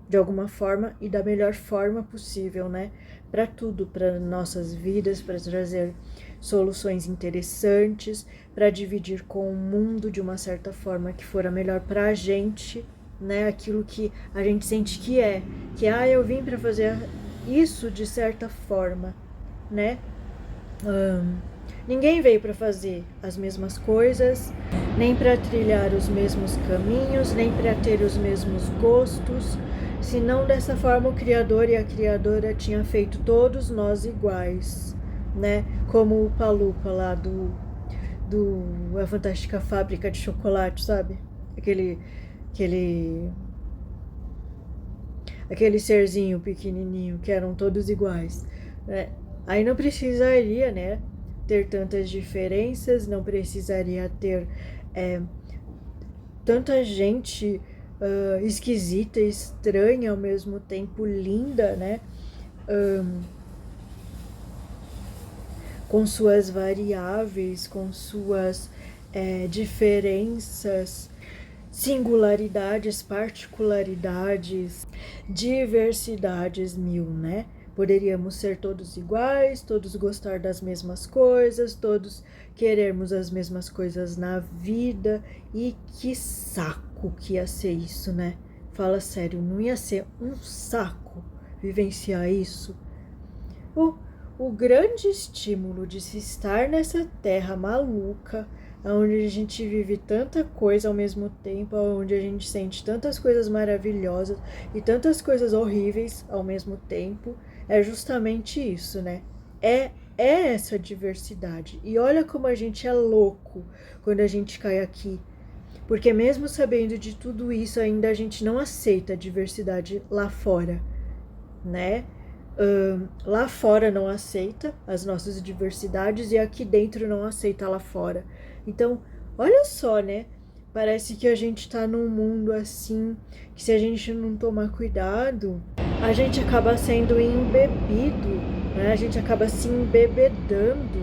de alguma forma e da melhor forma possível, né? Para tudo, para nossas vidas, para trazer soluções interessantes, para dividir com o mundo de uma certa forma que for a melhor para a gente, né? Aquilo que a gente sente que eu vim para fazer isso de certa forma, né? Ninguém veio para fazer as mesmas coisas, nem para trilhar os mesmos caminhos, nem para ter os mesmos gostos, senão dessa forma o Criador e a Criadora tinham feito todos nós iguais, né? Como o Palupa lá do A Fantástica Fábrica de Chocolate, sabe? Aquele serzinho pequenininho que eram todos iguais, né? Aí não precisaria, né, ter tantas diferenças, não precisaria ter tanta gente esquisita, estranha, ao mesmo tempo linda, né? Com suas variáveis, com suas diferenças, singularidades, particularidades, diversidades mil, né? Poderíamos ser todos iguais, todos gostar das mesmas coisas, todos querermos as mesmas coisas na vida. E que saco que ia ser isso, né? Fala sério, não ia ser um saco vivenciar isso? O grande estímulo de se estar nessa terra maluca, onde a gente vive tanta coisa ao mesmo tempo, onde a gente sente tantas coisas maravilhosas e tantas coisas horríveis ao mesmo tempo, é justamente isso, né? É essa diversidade. E olha como a gente é louco quando a gente cai aqui. Porque mesmo sabendo de tudo isso, ainda a gente não aceita a diversidade lá fora, né? Lá fora não aceita as nossas diversidades e aqui dentro não aceita lá fora. Então, olha só, né? Parece que a gente tá num mundo assim, que se a gente não tomar cuidado, a gente acaba sendo embebido, né? A gente acaba se embebedando,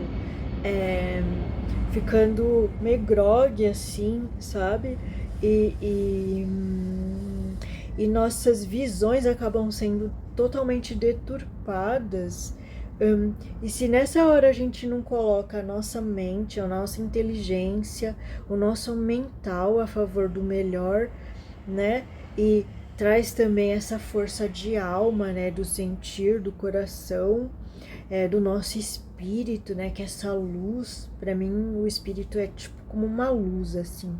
ficando meio grogue assim, sabe? E nossas visões acabam sendo totalmente deturpadas. E se nessa hora a gente não coloca a nossa mente, a nossa inteligência, o nosso mental a favor do melhor, né? E traz também essa força de alma, né? Do sentir, do coração, do nosso espírito, né? Que essa luz, para mim, o espírito é tipo como uma luz, assim.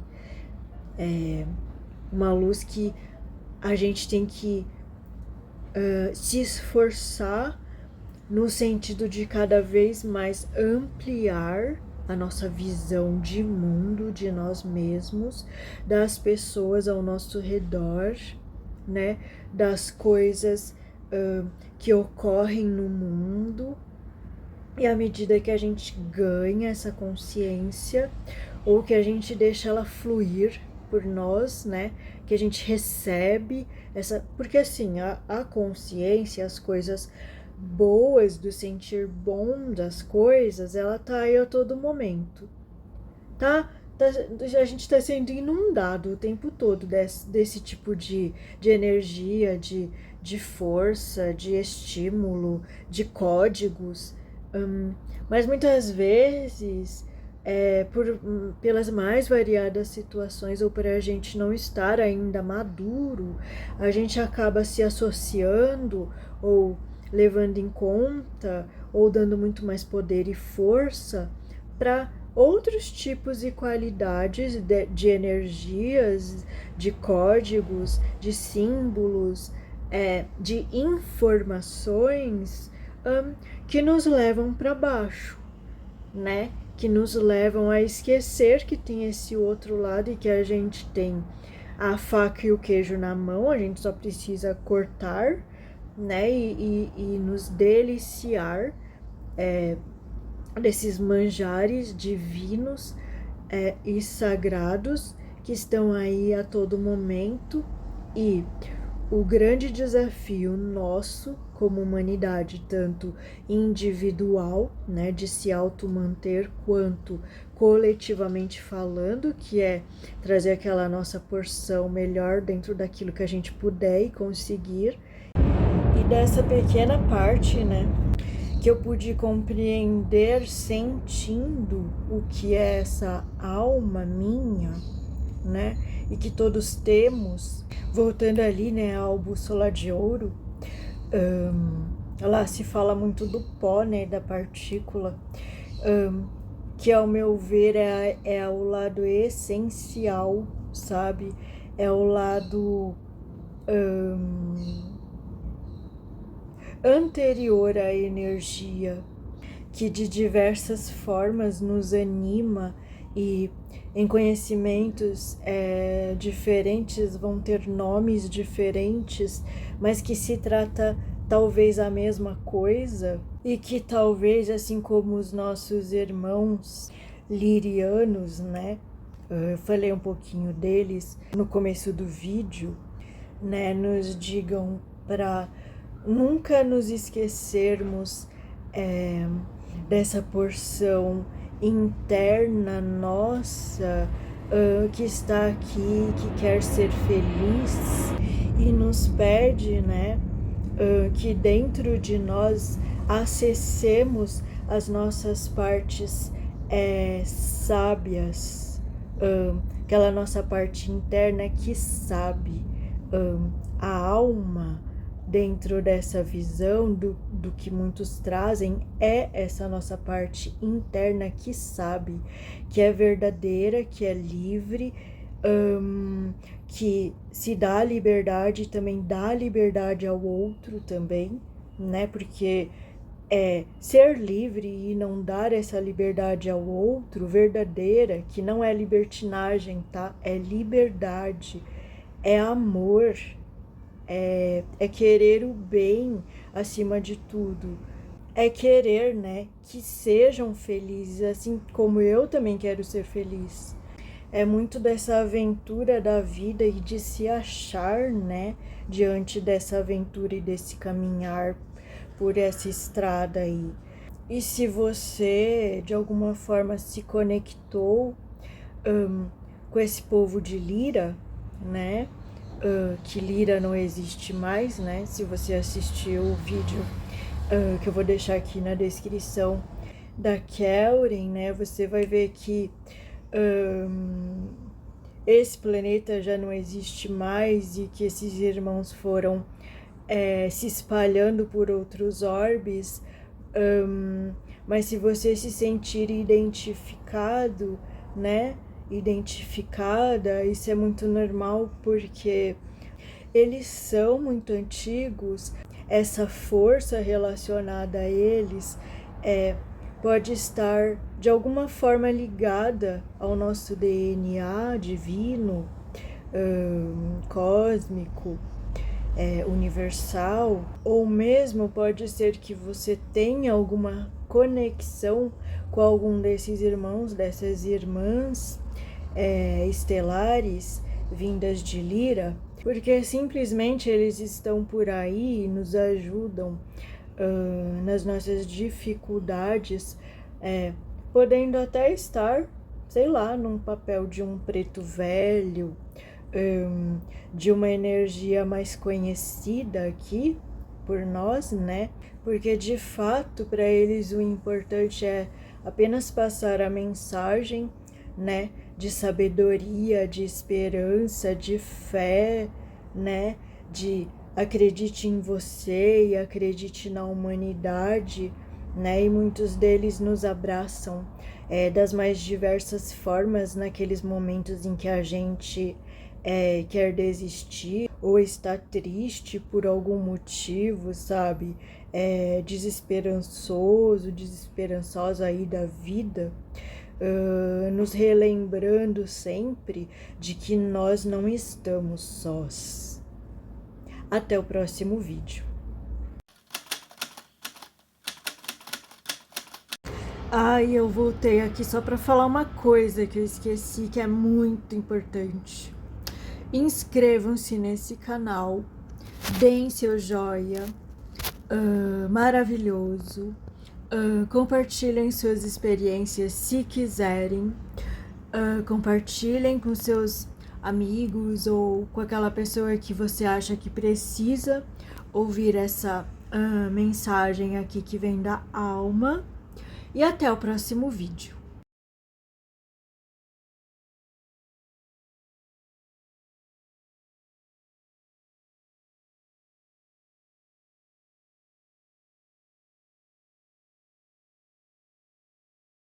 Uma luz que a gente tem que se esforçar no sentido de cada vez mais ampliar a nossa visão de mundo, de nós mesmos, das pessoas ao nosso redor, né? Das coisas que ocorrem no mundo. E à medida que a gente ganha essa consciência, ou que a gente deixa ela fluir por nós, né? Que a gente recebe essa. Porque assim, a consciência, as coisas boas, do sentir bom das coisas, ela tá aí a todo momento, tá? A gente tá sendo inundado o tempo todo desse tipo de energia, de força, de estímulo, de códigos, mas muitas vezes pelas mais variadas situações ou por a gente não estar ainda maduro, a gente acaba se associando ou levando em conta ou dando muito mais poder e força para outros tipos e qualidades de energias, de códigos, de símbolos, de informações que nos levam para baixo, né? Que nos levam a esquecer que tem esse outro lado e que a gente tem a faca e o queijo na mão, a gente só precisa cortar, né? E nos deliciar desses manjares divinos e sagrados que estão aí a todo momento. E o grande desafio nosso como humanidade, tanto individual, né, de se auto-manter, quanto coletivamente falando, que é trazer aquela nossa porção melhor dentro daquilo que a gente puder e conseguir. E dessa pequena parte, né, que eu pude compreender sentindo o que é essa alma minha, né, e que todos temos, voltando ali, né, ao Bússola de Ouro, lá se fala muito do pó, né, da partícula, que ao meu ver é o lado essencial, sabe, é o lado anterior à energia, que de diversas formas nos anima e em conhecimentos diferentes vão ter nomes diferentes, mas que se trata talvez a mesma coisa e que talvez, assim como os nossos irmãos lirianos, né? Eu falei um pouquinho deles no começo do vídeo, né? Nos digam para nunca nos esquecermos dessa porção interna nossa que está aqui, que quer ser feliz e nos pede, né, que dentro de nós acessemos as nossas partes sábias, aquela nossa parte interna que sabe, a alma dentro dessa visão do que muitos trazem é essa nossa parte interna que sabe, que é verdadeira, que é livre, que se dá liberdade e também dá liberdade ao outro também, né? Porque ser livre e não dar essa liberdade ao outro, verdadeira, que não é libertinagem, tá? É liberdade, é amor, é querer o bem acima de tudo, é querer, né, que sejam felizes, assim como eu também quero ser feliz. É muito dessa aventura da vida e de se achar, né, diante dessa aventura e desse caminhar por essa estrada aí. E se você, de alguma forma, se conectou com esse povo de Lira, né, que Lira não existe mais, né? Se você assistiu o vídeo que eu vou deixar aqui na descrição da Kelren, né? Você vai ver que esse planeta já não existe mais e que esses irmãos foram se espalhando por outros orbes. Mas se você se sentir identificado, né? Identificada, isso é muito normal porque eles são muito antigos, essa força relacionada a eles pode estar de alguma forma ligada ao nosso DNA divino, cósmico, universal, ou mesmo pode ser que você tenha alguma conexão com algum desses irmãos, dessas irmãs estelares vindas de Lira, porque simplesmente eles estão por aí e nos ajudam nas nossas dificuldades, podendo até estar, sei lá, num papel de um preto velho, de uma energia mais conhecida aqui por nós, né? Porque de fato para eles o importante é apenas passar a mensagem, né, de sabedoria, de esperança, de fé, né, de acredite em você e acredite na humanidade, né? E muitos deles nos abraçam das mais diversas formas naqueles momentos em que a gente quer desistir ou está triste por algum motivo, sabe? Desesperançosa aí da vida, nos relembrando sempre de que nós não estamos sós. Até o próximo vídeo. Eu voltei aqui só para falar uma coisa que eu esqueci, que é muito importante. Inscrevam-se nesse canal, deem seu joia maravilhoso, compartilhem suas experiências se quiserem, compartilhem com seus amigos ou com aquela pessoa que você acha que precisa ouvir essa mensagem aqui que vem da alma. E até o próximo vídeo.